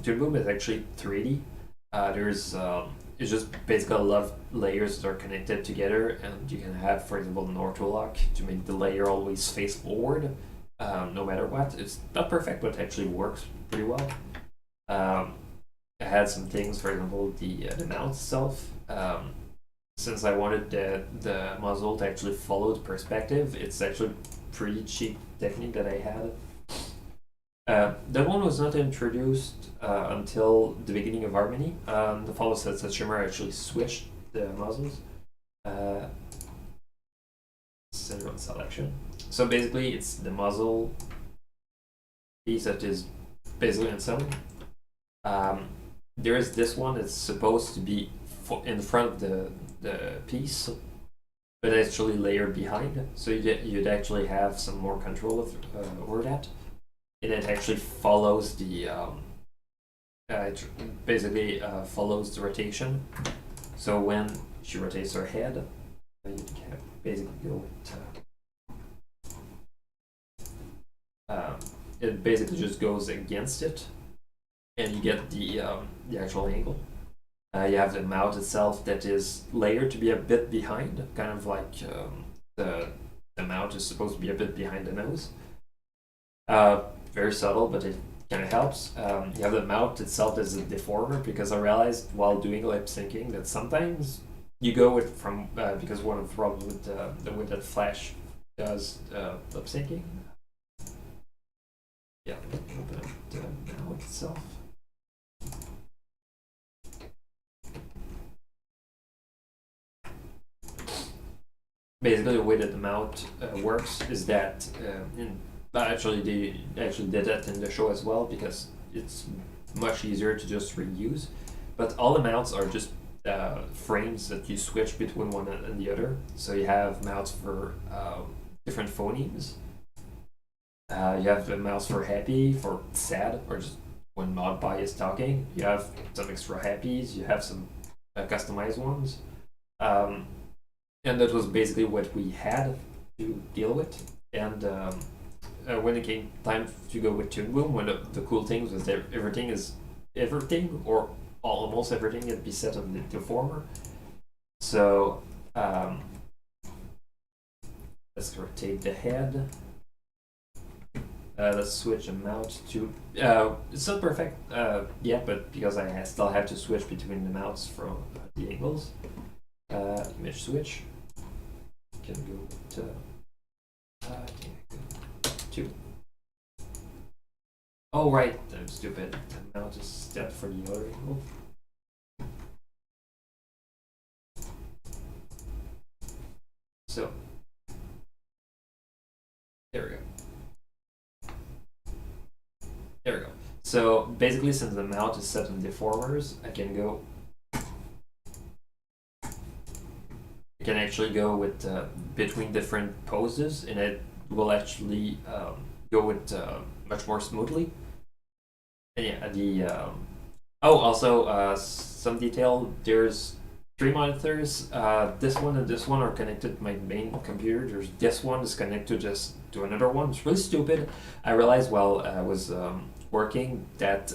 Toon Boom is actually 3D. There's it's just basically a lot of layers that are connected together, and you can have, for example, an ortho-lock to make the layer always face forward, no matter what. It's not perfect, but it actually works pretty well. I had some things, for example, the mount itself. Since I wanted the muzzle to actually follow the perspective, it's actually pretty cheap technique that I had. That one was not introduced until the beginning of Harmony. The follow sets that Shimmer actually switched the muzzles. Center on selection. So basically, it's the muzzle piece that is basically on seven. There is this one that's supposed to be in front of the piece, but actually layered behind. So you'd actually have some more control over that. And it actually follows the it basically follows the rotation. So when she rotates her head, you can basically go with it basically just goes against it, and you get the actual angle. You have the mount itself that is layered to be a bit behind, kind of like the mount is supposed to be a bit behind the nose. Very subtle, but it kind of helps. You have the mount itself as a deformer, because I realized while doing lip syncing that sometimes you go with because one of the problems with the way that Flash does lip syncing. Yeah, open up the mount itself. Basically, the way that the mount works is that they actually did that in the show as well, because it's much easier to just reuse. But all the mounts are just frames that you switch between one and the other. So you have mounts for different phonemes. You have the mounts for happy, for sad, or just when Modpie is talking. You have some extra happies. You have some customized ones. And that was basically what we had to deal with. And when it came time to go with Toon Boom, one of the cool things was that everything, or almost everything, would be set on the deformer. So let's rotate the head. Let's switch the mount to. It's not perfect yet, but because I still have to switch between the mounts from the angles. Image switch. Can go to 2. Oh right, I'm stupid. The mount is set for the other angle. So there we go. So basically, since the mount is set on deformers, I can go. I can actually go with between different poses, and it will actually go with much more smoothly. And yeah, oh, also some detail. There's three monitors. This one and this one are connected to my main computer. There's this one is connected just to another one. It's really stupid. I realized while I was working that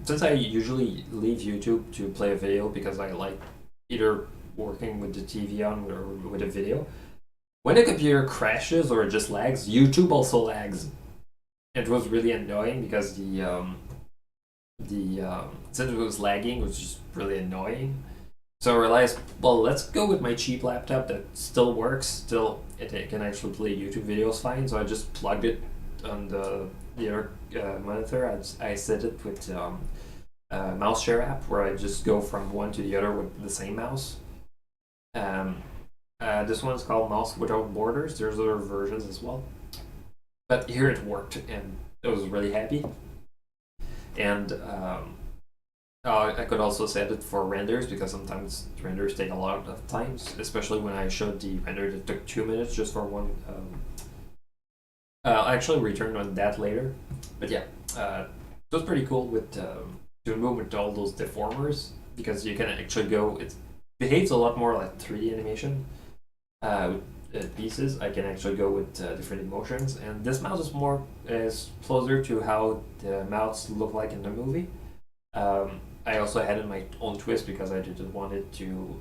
since I usually leave YouTube to play a video because I like either working with the TV on or with a video, when the computer crashes or it just lags, YouTube also lags. It was really annoying because since it was lagging, it was just really annoying. So I realized, well, let's go with my cheap laptop that still works. Still, it can actually play YouTube videos fine. So I just plugged it on the other monitor. I set it with mouse share app where I just go from one to the other with the same mouse. This one's called Mouse Without Borders. There's other versions as well. But here it worked, and I was really happy. And I could also set it for renders because sometimes renders take a lot of time, especially when I showed the render that took 2 minutes just for one. I'll actually return on that later. But yeah, it was pretty cool with to move with all those deformers because you can actually go. It behaves a lot more like 3D animation. Pieces, I can actually go with different emotions, and this mouse is closer to how the mouse look like in the movie. I also added my own twist because I didn't want it to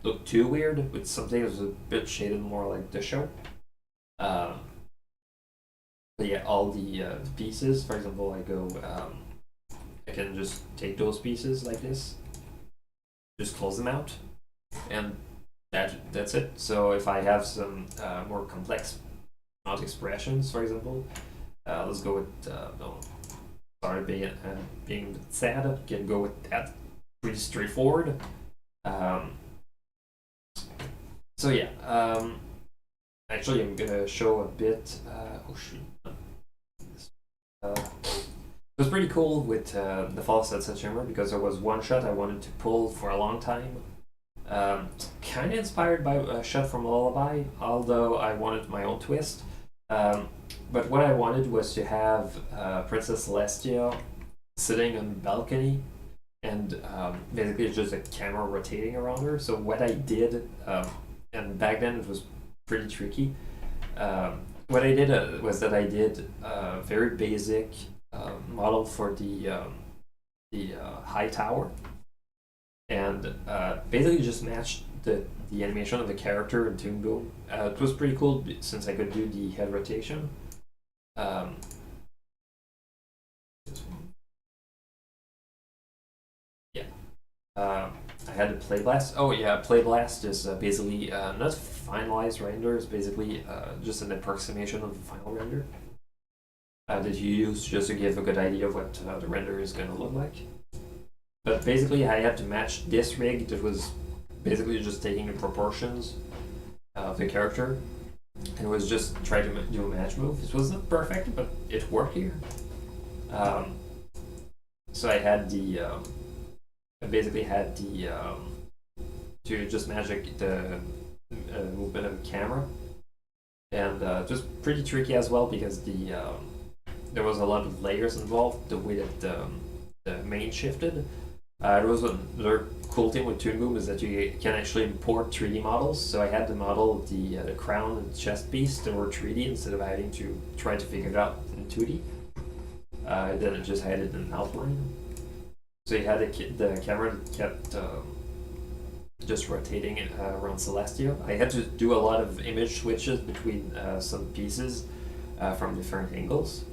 look too weird with something that was a bit shaded more like the show. But yeah, all the pieces, for example, I can just take those pieces like this, just close them out, and that's it. So if I have some more complex mount expressions, for example, let's go with sorry, being sad. Can go with that. Pretty straightforward. So yeah. Actually, I'm gonna show a bit. Oh shoot. It was pretty cool with the False Sunset Shimmer because there was one shot I wanted to pull for a long time. Kind of inspired by a shot from Lullaby, although I wanted my own twist. But what I wanted was to have Princess Celestia sitting on the balcony, and basically it's just a camera rotating around her. So what I did, and back then it was pretty tricky. What I did was that I did a very basic model for the high tower, and basically just matched the animation of the character in Toon Boom. It was pretty cool since I could do the head rotation. Yeah. I had to Play Blast. Oh yeah, Play Blast is basically not finalized render. It's basically just an approximation of the final render that you use just to give a good idea of what the render is going to look like. But basically, I had to match this rig that was basically just taking the proportions of the character, and was just trying to do a match move. It wasn't perfect, but it worked here. So I had I basically had to just match the movement of the camera, and it was pretty tricky as well because there was a lot of layers involved. The way that the main shifted. There was another cool thing with Toon Boom is that you can actually import 3D models. So I had to model the crown and chest piece that were 3D instead of having to try to figure it out in 2D. Then it just had it in outline. So you had the camera that kept just rotating around Celestia. I had to do a lot of image switches between some pieces from different angles,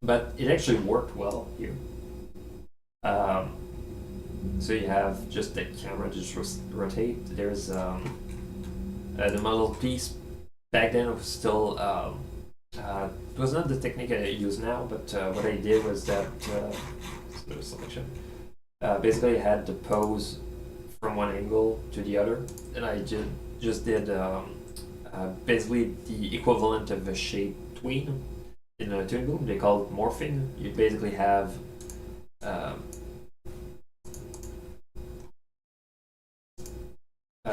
but it actually worked well here. So you have just the camera just rotate. There's the model piece. Back then it was still it was not the technique I use now, but what I did was that selection. Basically, I had to pose from one angle to the other, and I just did basically the equivalent of a shape tween in a Toon Boom. They call it morphing. You basically have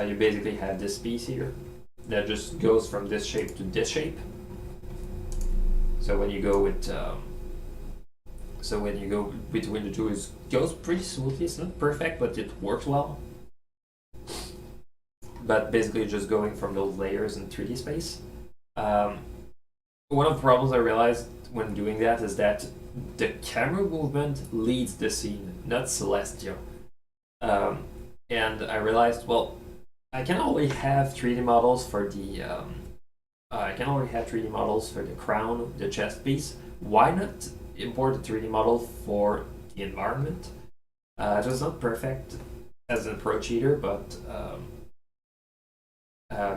you basically have this piece here that just goes from this shape to this shape. So when you go with so when you go between the two, it goes pretty smoothly. It's not perfect, but it works well. But basically just going from those layers in 3D space. One of the problems I realized when doing that is that the camera movement leads the scene, not Celestia. And I realized, well, I can only have 3D models for the I can only have 3D models for the crown, the chest piece. Why not import a 3D model for the environment? It was not perfect as an approach either, but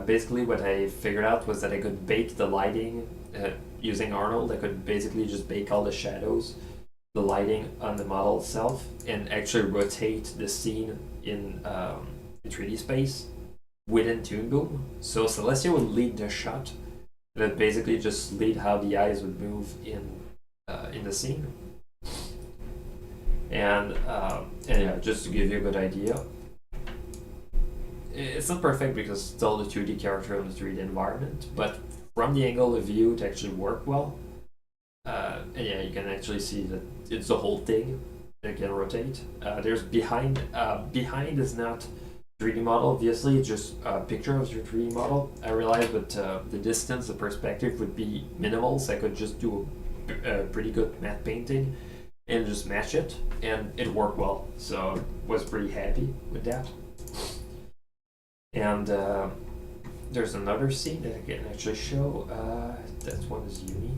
basically what I figured out was that I could bake the lighting using Arnold. I could basically just bake all the shadows, the lighting on the model itself, and actually rotate the scene in 3D space within Toon Boom. So Celestia would lead the shot, that basically just lead how the eyes would move in the scene. And yeah, just to give you a good idea, it's not perfect because it's still the 2D character in the 3D environment, but from the angle of view to actually work well, and yeah, you can actually see that it's the whole thing that can rotate. There's behind is not 3D model, obviously, it's just a picture of your 3D model. I realized that the distance, the perspective would be minimal, so I could just do a pretty good matte painting and just match it, and it worked well, so I was pretty happy with that. And there's another scene that I can actually show. That one is Uni.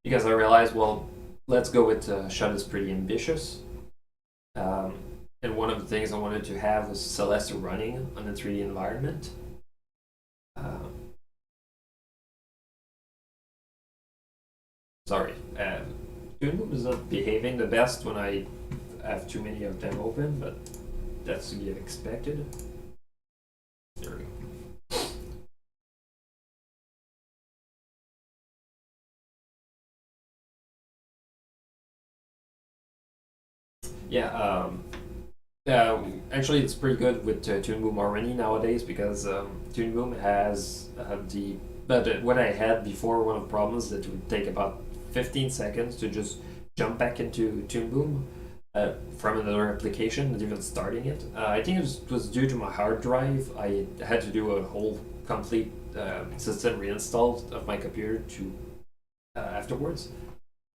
Because I realized, well, let's go with shot is pretty ambitious. And one of the things I wanted to have was Celeste running on the 3D environment. Sorry, Toon Boom is not behaving the best when I have too many of them open, but that's to be expected. There we go. Yeah, actually it's pretty good with Toon Boom already nowadays because Toon Boom has but what I had before, one of the problems that would take about 15 seconds to just jump back into Toon Boom from another application, not even starting it. I think it was due to my hard drive. I had to do a whole complete system reinstall of my computer to afterwards.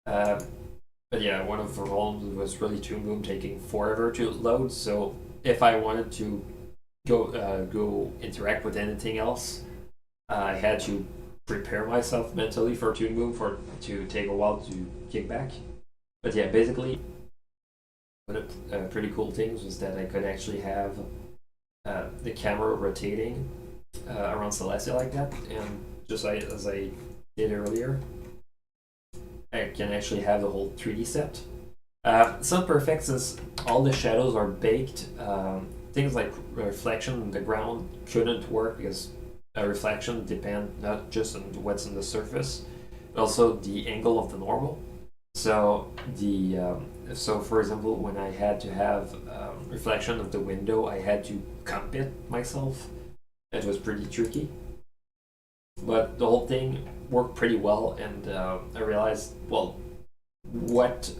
But yeah, one of the problems was really Toon Boom taking forever to load. So if I wanted to go interact with anything else, I had to prepare myself mentally for Toon Boom to take a while to kick back. But yeah, basically, one of the pretty cool things was that I could actually have the camera rotating around Celestia like that, and just as I did earlier, I can actually have the whole 3D set. It's not perfect since all the shadows are baked. Things like reflection on the ground couldn't work because reflection depends not just on what's on the surface, but also the angle of the normal. So so for example, when I had to have reflection of the window, I had to comp it myself. It was pretty tricky, but the whole thing worked pretty well, and I realized, well, what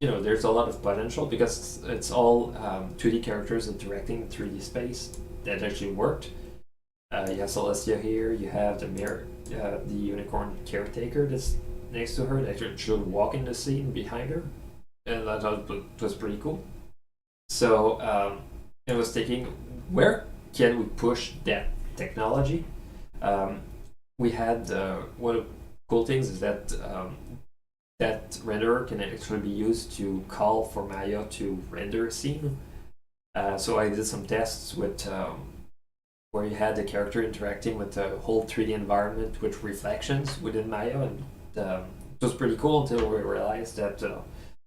there's a lot of potential because it's all 2D characters interacting in 3D space that actually worked. You have Celestia here. You have the unicorn caretaker that's next to her that should walk in the scene behind her, and I thought it was pretty cool. So I was thinking, where can we push that technology? We had one of the cool things is that that renderer can actually be used to call for Maya to render a scene. So I did some tests with where you had the character interacting with the whole 3D environment with reflections within Maya, and it was pretty cool until we realized that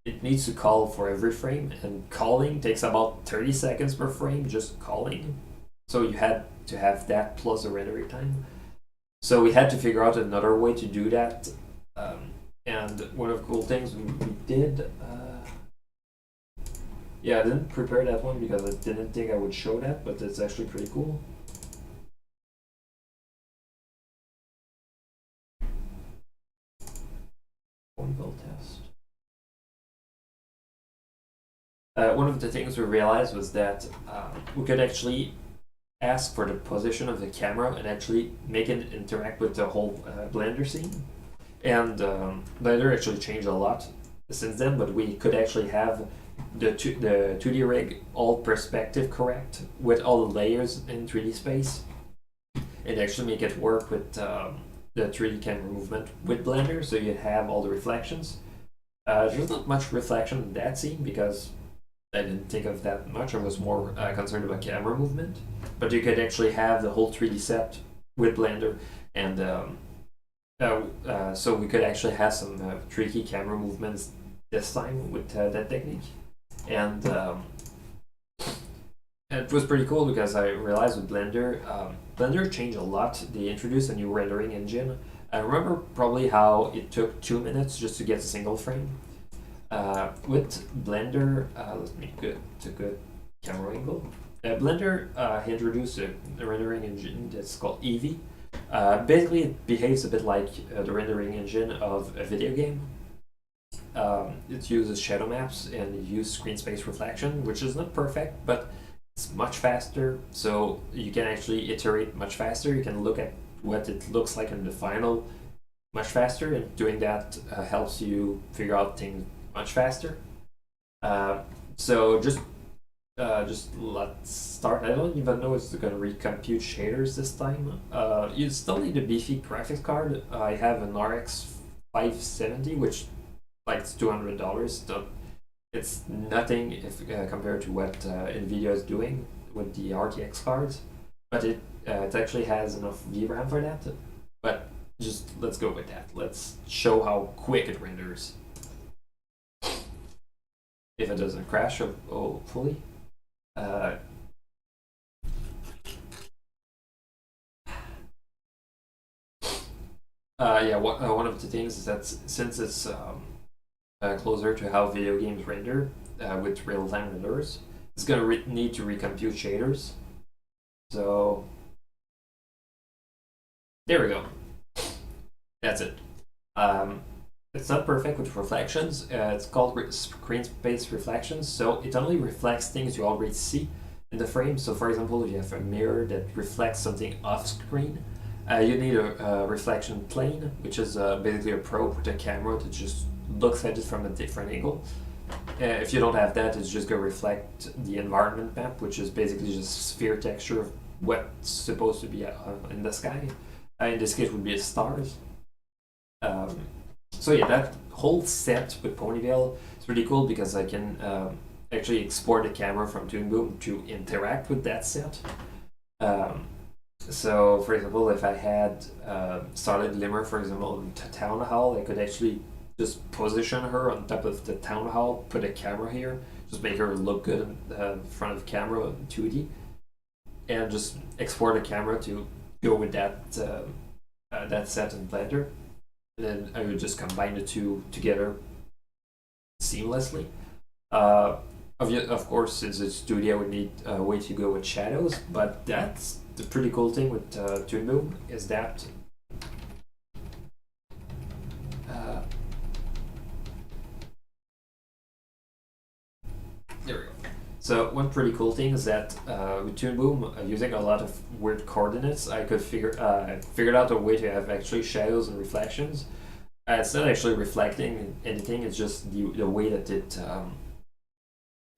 it needs to call for every frame, and calling takes about 30 seconds per frame, just calling. So you had to have that plus a rendering time. So we had to figure out another way to do that And one of the cool things we did, yeah, I didn't prepare that one because I didn't think I would show that, but it's actually pretty cool. Ponyville test. One of the things we realized was that we could actually ask for the position of the camera and actually make it interact with the whole Blender scene. And Blender actually changed a lot since then, but we could actually have the 2D rig all perspective correct with all the layers in 3D space and actually make it work with the 3D camera movement with Blender, so you have all the reflections. There's not much reflection in that scene because I didn't think of that much. I was more concerned about camera movement. But you could actually have the whole 3D set with Blender, and so we could actually have some tricky camera movements this time with that technique. And it was pretty cool because I realized with Blender, Blender changed a lot. They introduced a new rendering engine. I remember probably how it took 2 minutes just to get a single frame. With Blender, let me get a good camera angle. Blender introduced a rendering engine that's called Eevee. Basically, it behaves a bit like the rendering engine of a video game. It uses shadow maps and it uses screen space reflection, which is not perfect, but it's much faster, so you can actually iterate much faster. You can look at what it looks like in the final much faster, and doing that helps you figure out things much faster. So just let's start. I don't even know if it's going to recompute shaders this time. You still need a beefy graphics card. I have an RX 570, which like it's $200. So it's nothing if compared to what Nvidia is doing with the RTX cards, but it actually has enough VRAM for that. But just let's go with that. Let's show how quick it renders. If it doesn't crash, hopefully. Yeah, one of the things is that since it's closer to how video games render with real-time renderers, it's going to need to recompute shaders. So there we go. That's it. It's not perfect with reflections. It's called screen space reflections, so it only reflects things you already see in the frame. So for example, if you have a mirror that reflects something off screen, you need a reflection plane, which is basically a probe with a camera that just looks at it from a different angle. If you don't have that, it's just going to reflect the environment map, which is basically just sphere texture of what's supposed to be in the sky. In this case, would be the stars. So yeah, that whole set with Ponyville is pretty cool because I can actually export the camera from Toon Boom to interact with that set. So for example, if I had Starlight Glimmer, for example, in Town Hall, I could actually just position her on top of the Town Hall, put a camera here, just make her look good in front of the camera in 2D, and just export a camera to go with that that set in Blender. And then I would just combine the two together seamlessly. Of course, since it's 2D, I would need a way to go with shadows, but that's the pretty cool thing with Toon Boom is that there we go. So one pretty cool thing is that with Toon Boom, using a lot of weird coordinates, I could figured out a way to have actually shadows and reflections. It's not actually reflecting anything; it's just the way that it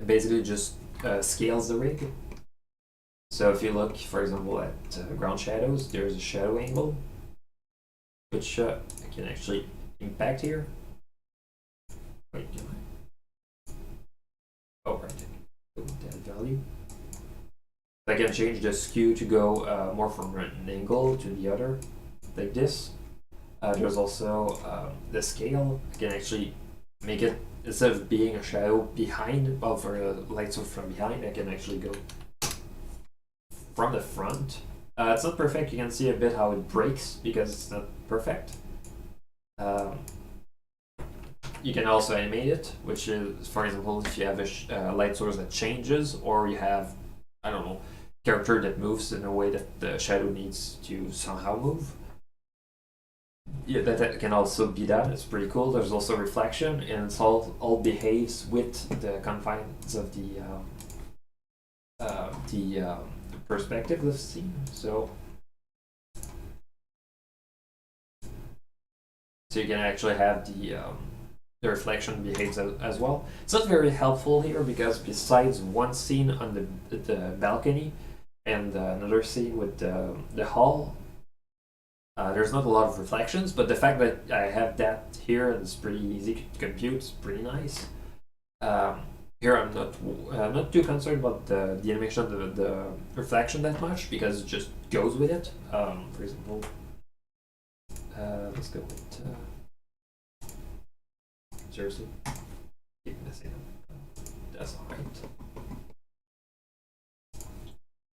basically just scales the rig. So if you look, for example, at ground shadows, there's a shadow angle, which I can actually impact here. Wait, can I? Oh, right. That value. I can change the skew to go more from an angle to the other, like this. There's also the scale. I can actually make it, instead of being a shadow behind, well, for a light source from behind, I can actually go from the front. It's not perfect. You can see a bit how it breaks because it's not perfect. you can also animate it, which is, for example, if you have a light source that changes, or you have, I don't know, character that moves in a way that the shadow needs to somehow move. Yeah, that can also be done. It's pretty cool. There's also reflection, and it's all behaves with the confines of the perspective of the scene. So you can actually have the reflection behaves as well. It's not very helpful here because besides one scene on the balcony and another scene with the hall, there's not a lot of reflections. But the fact that I have that here and it's pretty easy to compute, it's pretty nice. Here I'm not too concerned about the animation of the reflection that much because it just goes with it. For example, let's go with seriously, keep missing it. That's alright.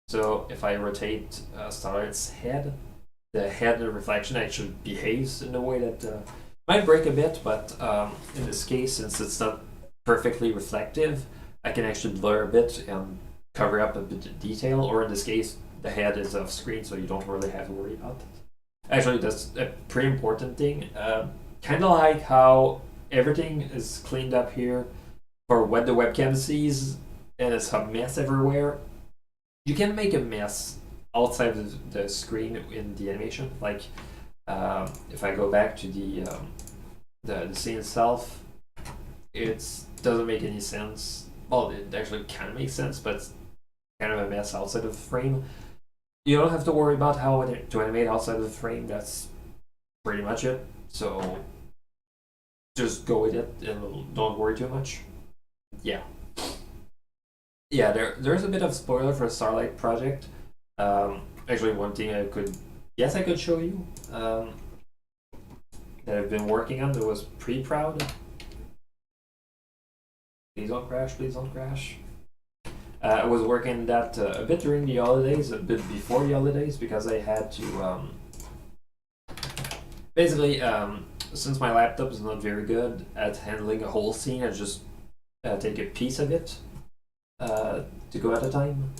So if I rotate Starlight's head, the head reflection actually behaves in a way that might break a bit, but in this case, since it's not perfectly reflective, I can actually blur a bit and cover up a bit of detail, or in this case, the head is off screen, so you don't really have to worry about it. Actually, that's a pretty important thing. Kind of like how everything is cleaned up here for what the webcam sees, and it's a mess everywhere. You can make a mess outside of the screen in the animation. Like if I go back to the scene itself, it doesn't make any sense. Well, it actually kind of makes sense, but it's kind of a mess outside of the frame. You don't have to worry about how to animate outside of the frame. That's pretty much it. So just go with it and don't worry too much. Yeah. Yeah, there's a bit of spoiler for Starlight project. Actually, one thing I could show you that I've been working on that was pretty proud. Please don't crash, please don't crash. I was working that a bit during the holidays, a bit before the holidays, because I had to basically, since my laptop is not very good at handling a whole scene, I just take a piece of it to go at a time.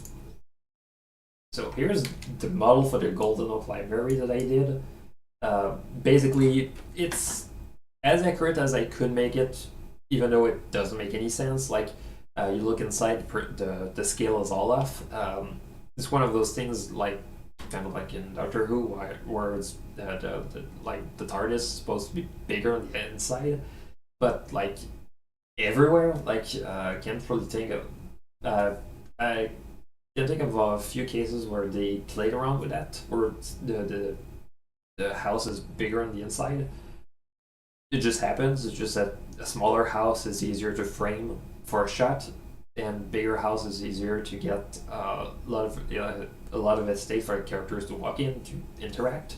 So here's the model for the Golden Oak Library that I did. Basically, it's as accurate as I could make it, even though it doesn't make any sense. Like, you look inside, the scale is all off. It's one of those things, like kind of like in Doctor Who, where it's like the TARDIS is supposed to be bigger on the inside, but like everywhere, like I can't really think of. I can think of a few cases where they played around with that, where the house is bigger on the inside. It just happens. It's just that a smaller house is easier to frame for a shot, and bigger house is easier to get a lot of estate for characters to walk in to interact.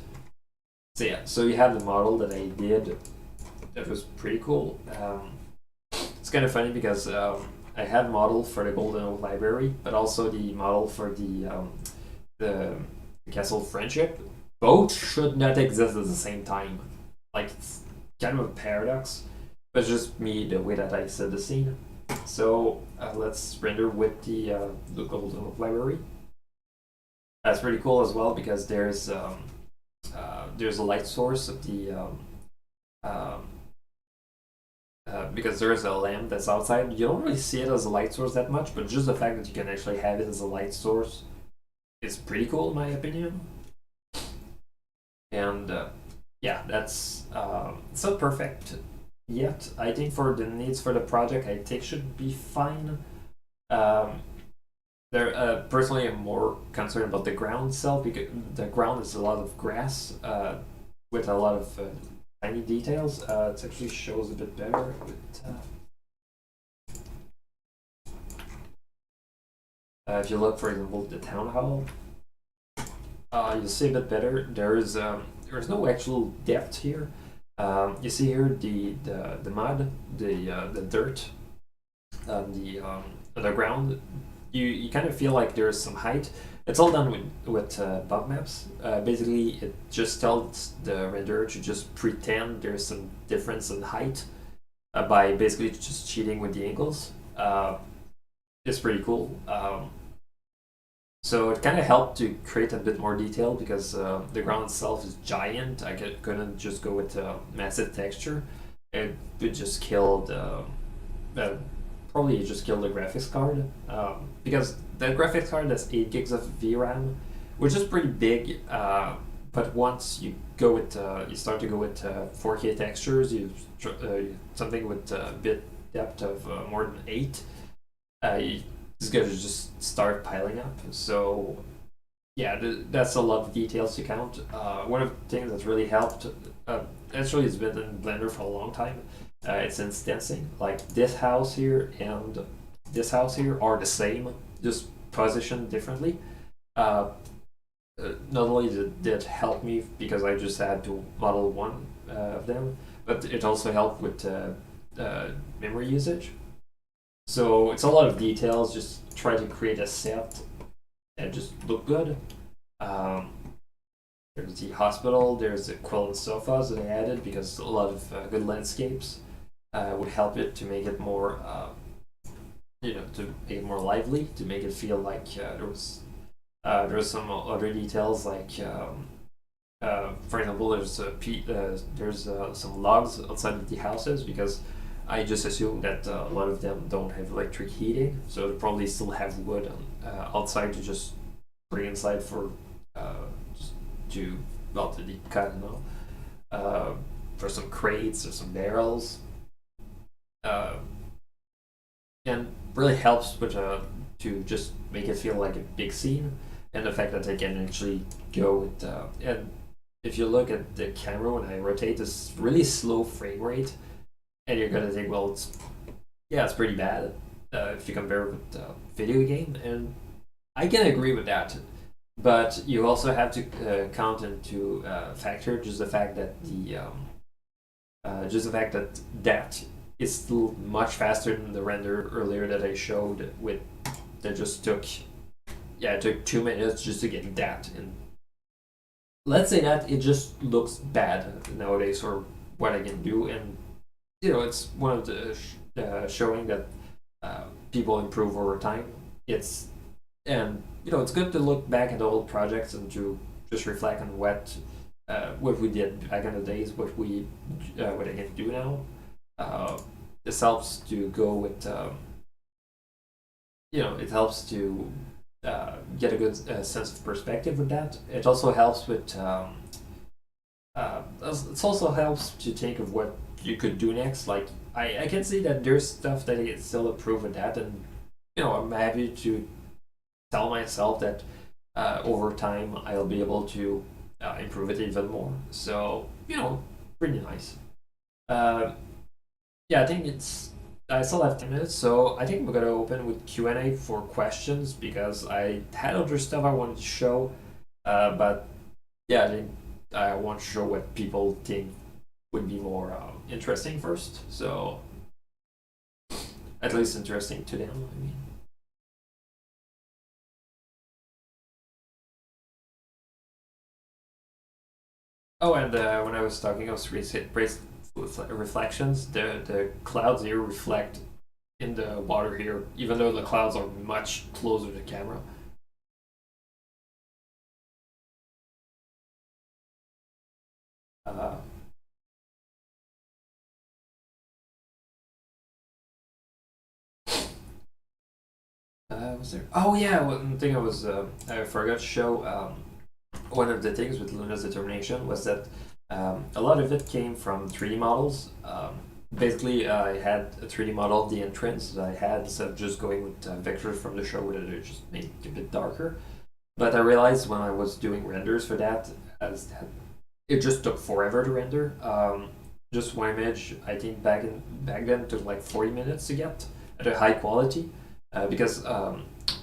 So yeah, so you have the model that I did. That was pretty cool. It's kind of funny because I had model for the Golden Oak Library, but also the model for the Castle of Friendship. Both should not exist at the same time. Like, it's kind of a paradox, but it's just me, the way that I set the scene. So let's render with the Golden Oak Library. That's pretty cool as well because there's a light source of the because there's a lamp that's outside. You don't really see it as a light source that much, but just the fact that you can actually have it as a light source is pretty cool in my opinion. And yeah, that's it's not perfect yet. I think for the needs for the project, I think should be fine. Personally, I'm more concerned about the ground itself because the ground is a lot of grass with a lot of tiny details. It actually shows a bit better with. If you look, for example, the town hall, you'll see a bit better. There's no actual depth here. You see here the mud, the dirt, the ground. You kind of feel like there's some height. It's all done with bump maps. Basically, it just tells the renderer to just pretend there's some difference in height by basically just cheating with the angles. It's pretty cool. So it kind of helped to create a bit more detail because the ground itself is giant. Couldn't just go with massive texture. It would just kill probably just kill the graphics card because the graphics card has 8 gigs of VRAM, which is pretty big. But once you go with you start to go with 4K textures, something with bit depth of more than 8. It's gonna just start piling up. So yeah, that's a lot of details to count. One of the things that's really helped, actually, it's been in Blender for a long time. It's instancing. Like this house here and this house here are the same, just positioned differently. Uh, Not only did it help me because I just had to model one of them, but it also helped with memory usage. So it's a lot of details. Just try to create a set that just look good. Um, there's the hospital. There's the quilt and sofas that I added because a lot of good landscapes would help it to make it more, to make it more lively, to make it feel like there's some other details like, for example, there's some logs outside of the houses because I just assume that a lot of them don't have electric heating, so they probably still have wood outside to just bring inside for just to well to be cut, for some crates or some barrels, uh, and really helps with to just make it feel like a big scene, and the fact that they can actually go with and if you look at the camera when I rotate, this really slow frame rate, and you're gonna think, well, it's pretty bad if you compare it with video game, and I can agree with that. But you also have to count into factor just the fact that that is still much faster than the render earlier that I showed with that just took it took 2 minutes just to get that, and let's say that it just looks bad nowadays for what I can do, and it's one of the showing that people improve over time. It's good to look back at old projects and to just reflect on what we did back in the days, what I can do now. This helps to go with it helps to get a good sense of perspective with that. It also helps with it also helps to think of what you could do next. Like I can see that there's stuff that I can still improve with that, and I'm happy to tell myself that over time I'll be able to improve it even more. So pretty nice. Uh, yeah, I think I still have 10 minutes, so I think we're gonna open with Q&A for questions because I had other stuff I wanted to show, but yeah, I think I want to show what people think would be more interesting first. So at least interesting to them. I mean. Oh, and when I was talking of reflections, the clouds here reflect in the water here, even though the clouds are much closer to the camera. Uh, was there? Oh yeah, one thing I forgot to show. One of the things with Luna's determination was that a lot of it came from 3D models. Basically, I had a 3D model of the entrance that I had instead of just going with vectors from the show that are just made it a bit darker. But I realized when I was doing renders for that, it just took forever to render. Just one image, I think back then took like 40 minutes to get at a high quality, because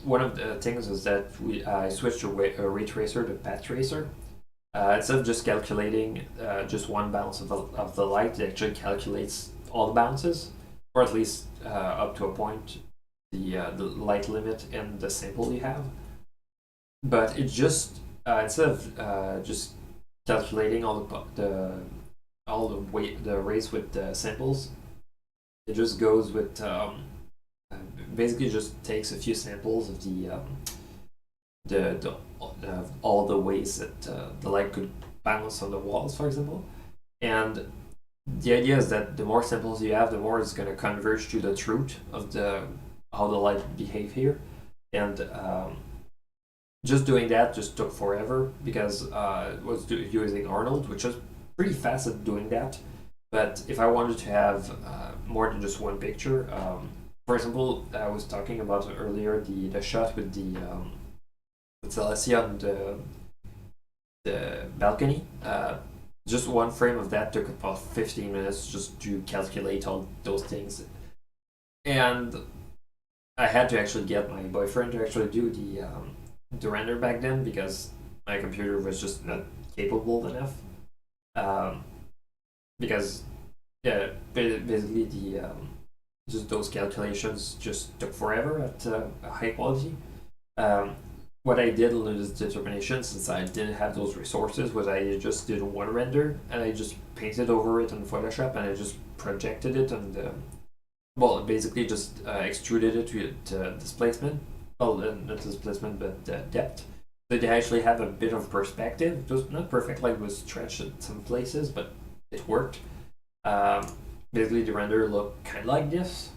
one of the things is that I switched to a ray tracer to path tracer. Instead of just calculating just one bounce of the light, it actually calculates all the bounces, or at least up to a point, the light limit and the sample you have. But it just instead of just calculating all the weight the rays with the samples, it just goes with basically just takes a few samples of the all the ways that the light could bounce on the walls, for example. And the idea is that the more samples you have, the more it's going to converge to the truth of the how the light behave here. And just doing that just took forever because it was using Arnold, which was pretty fast at doing that. But if I wanted to have more than just one picture, for example, I was talking about earlier the shot with Celestia on the balcony. Just one frame of that took about 15 minutes just to calculate all those things. And I had to actually get my boyfriend to actually do the render back then because my computer was just not capable enough. Because yeah, basically the just those calculations just took forever at high quality. Um, what I did in this determination, since I didn't have those resources, was I just did one render and I just painted over it in Photoshop and I just projected it and well, basically just extruded it to displacement. Well, not displacement, but depth. So they actually have a bit of perspective. It was not perfect, like it was stretched in some places, but it worked. Um, Basically, the render looked kind of like this.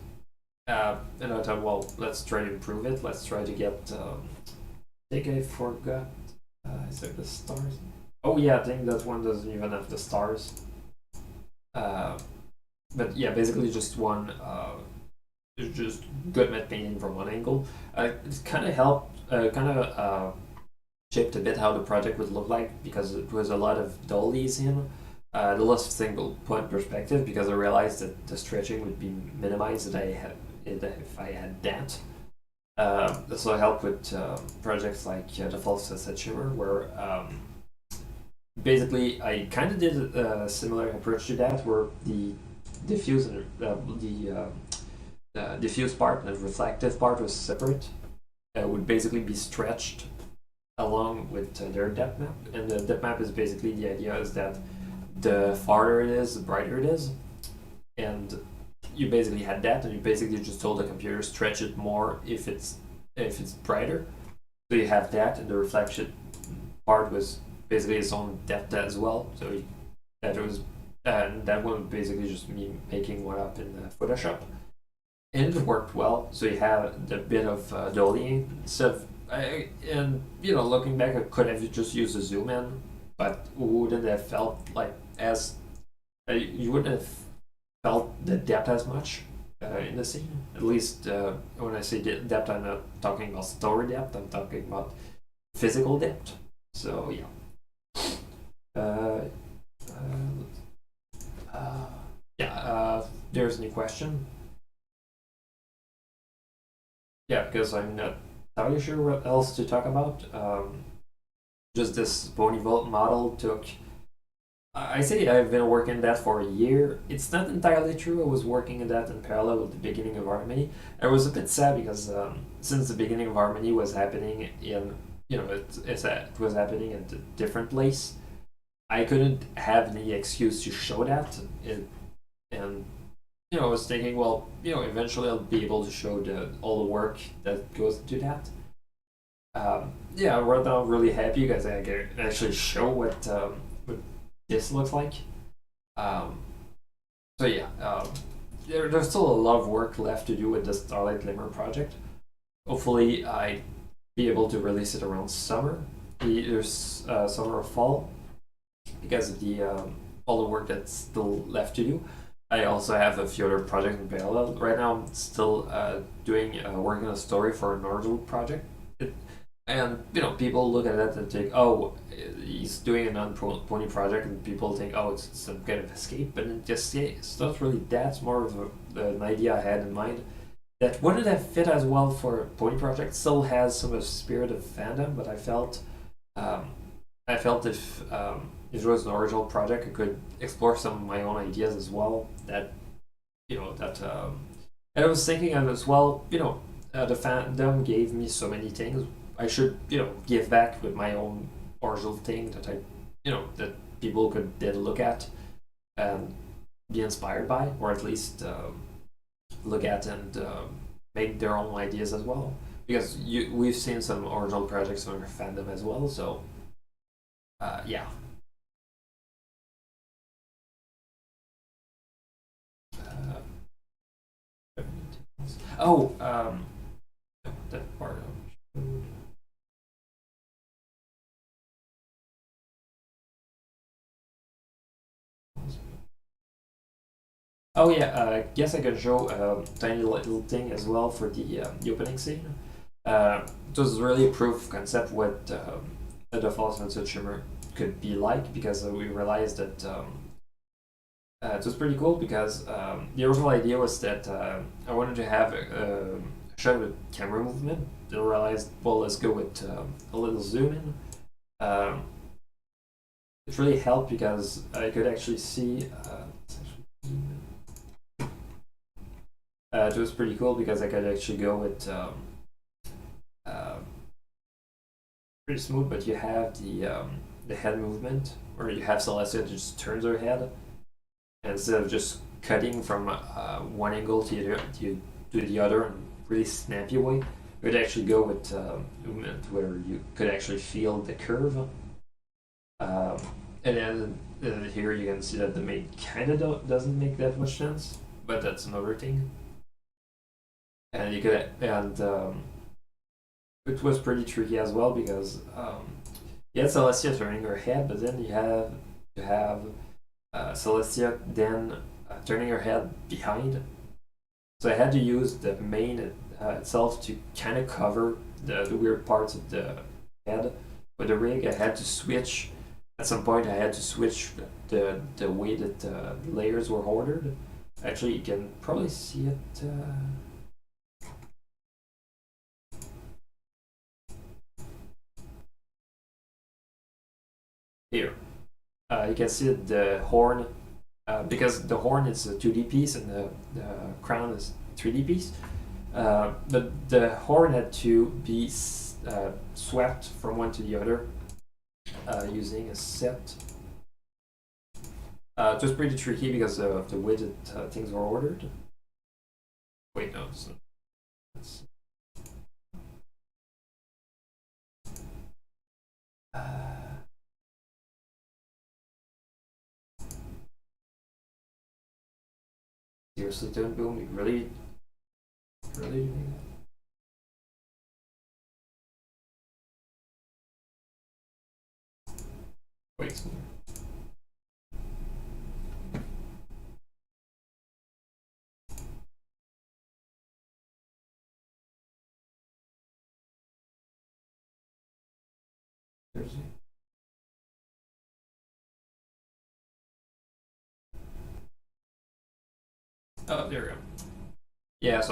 And I thought, well, let's try to improve it. Let's try to get. I think I forgot. Is there the stars? Oh yeah, I think that one doesn't even have the stars. But yeah, basically just one. Just good matte painting from one angle. It kind of helped. Kind of shaped a bit how the project would look like because it was a lot of dollies in. The less single point perspective because I realized that the stretching would be minimized if I had that. This will help with projects like the False Sunset Shimmer, where basically I kind of did a similar approach to that, where the diffuse and the diffuse part and the reflective part was separate. It would basically be stretched along with their depth map, and the depth map is basically the idea is that the farther it is, the brighter it is. And you basically had that, and you basically just told the computer stretch it more if it's brighter. So you have that, and the reflection part was basically its own depth as well. So that was and that one was basically just me making one up in Photoshop, and it worked well. So you have the bit of dollying stuff. And looking back, I could have just used a zoom in, but wouldn't have felt like as you wouldn't have felt the depth as much in the scene. At least when I say depth, I'm not talking about story depth. I'm talking about physical depth. So yeah. There's any question? Yeah, because I'm not entirely sure what else to talk about. Just this pony vault model took. I say I've been working that for a year. It's not entirely true. I was working on that in parallel with the beginning of Harmony. I was a bit sad because since the beginning of Harmony was happening in, it was happening at a different place, I couldn't have any excuse to show that. And I was thinking, well, eventually I'll be able to show all the work that goes into that. Yeah, right now I'm really happy because I can actually show what this looks like. Um, so yeah, there's still a lot of work left to do with the Starlight Glimmer project. Hopefully, I be able to release it around summer, either summer or fall, because of the all the work that's still left to do. I also have a few other projects in parallel. Right now, I'm still working on a story for a Nordle project. And people look at that and think, oh, he's doing a non-pony project, and people think, oh, it's some kind of escape. But it's not really that. It's more of an idea I had in mind that wouldn't have fit as well for a pony project. Still has some of the spirit of fandom, but I felt if it was an original project, I could explore some of my own ideas as well. And I was thinking of as well. The fandom gave me so many things. I should, give back with my own original thing that that people could then look at and be inspired by, or at least look at and make their own ideas as well. Because we've seen some original projects on our fandom as well, so yeah. Oh, that part. Oh yeah, I guess I can show a tiny little thing as well for the opening scene. It was really a proof of concept what the false sunset shimmer could be like because we realized that it was pretty cool because the original idea was that I wanted to have a shot with camera movement. Then realized, well, let's go with a little zoom in. It really helped because I could actually see. It was pretty cool because I could actually go with uh, pretty smooth, but you have the head movement where you have Celestia just turns her head and instead of just cutting from one angle to the other and really snappy way. You would actually go with movement where you could actually feel the curve. Um, and then here you can see that the mate kind of doesn't make that much sense, but that's another thing. And you could and it was pretty tricky as well because you had Celestia turning her head, but then you have Celestia then turning her head behind. So I had to use the main itself to kind of cover the weird parts of the head. With the rig, I had to switch. At some point, I had to switch the way that the layers were ordered. Actually, you can probably see it. Here. You can see the horn, because the horn is a 2D piece and the crown is 3D piece. The horn had to be swept from one to the other using a set. It was pretty tricky because of the way that things were ordered. Wait, no, it's seriously, don't boom. You really doing that? Wait. Seriously? Oh, there we go. Yeah, so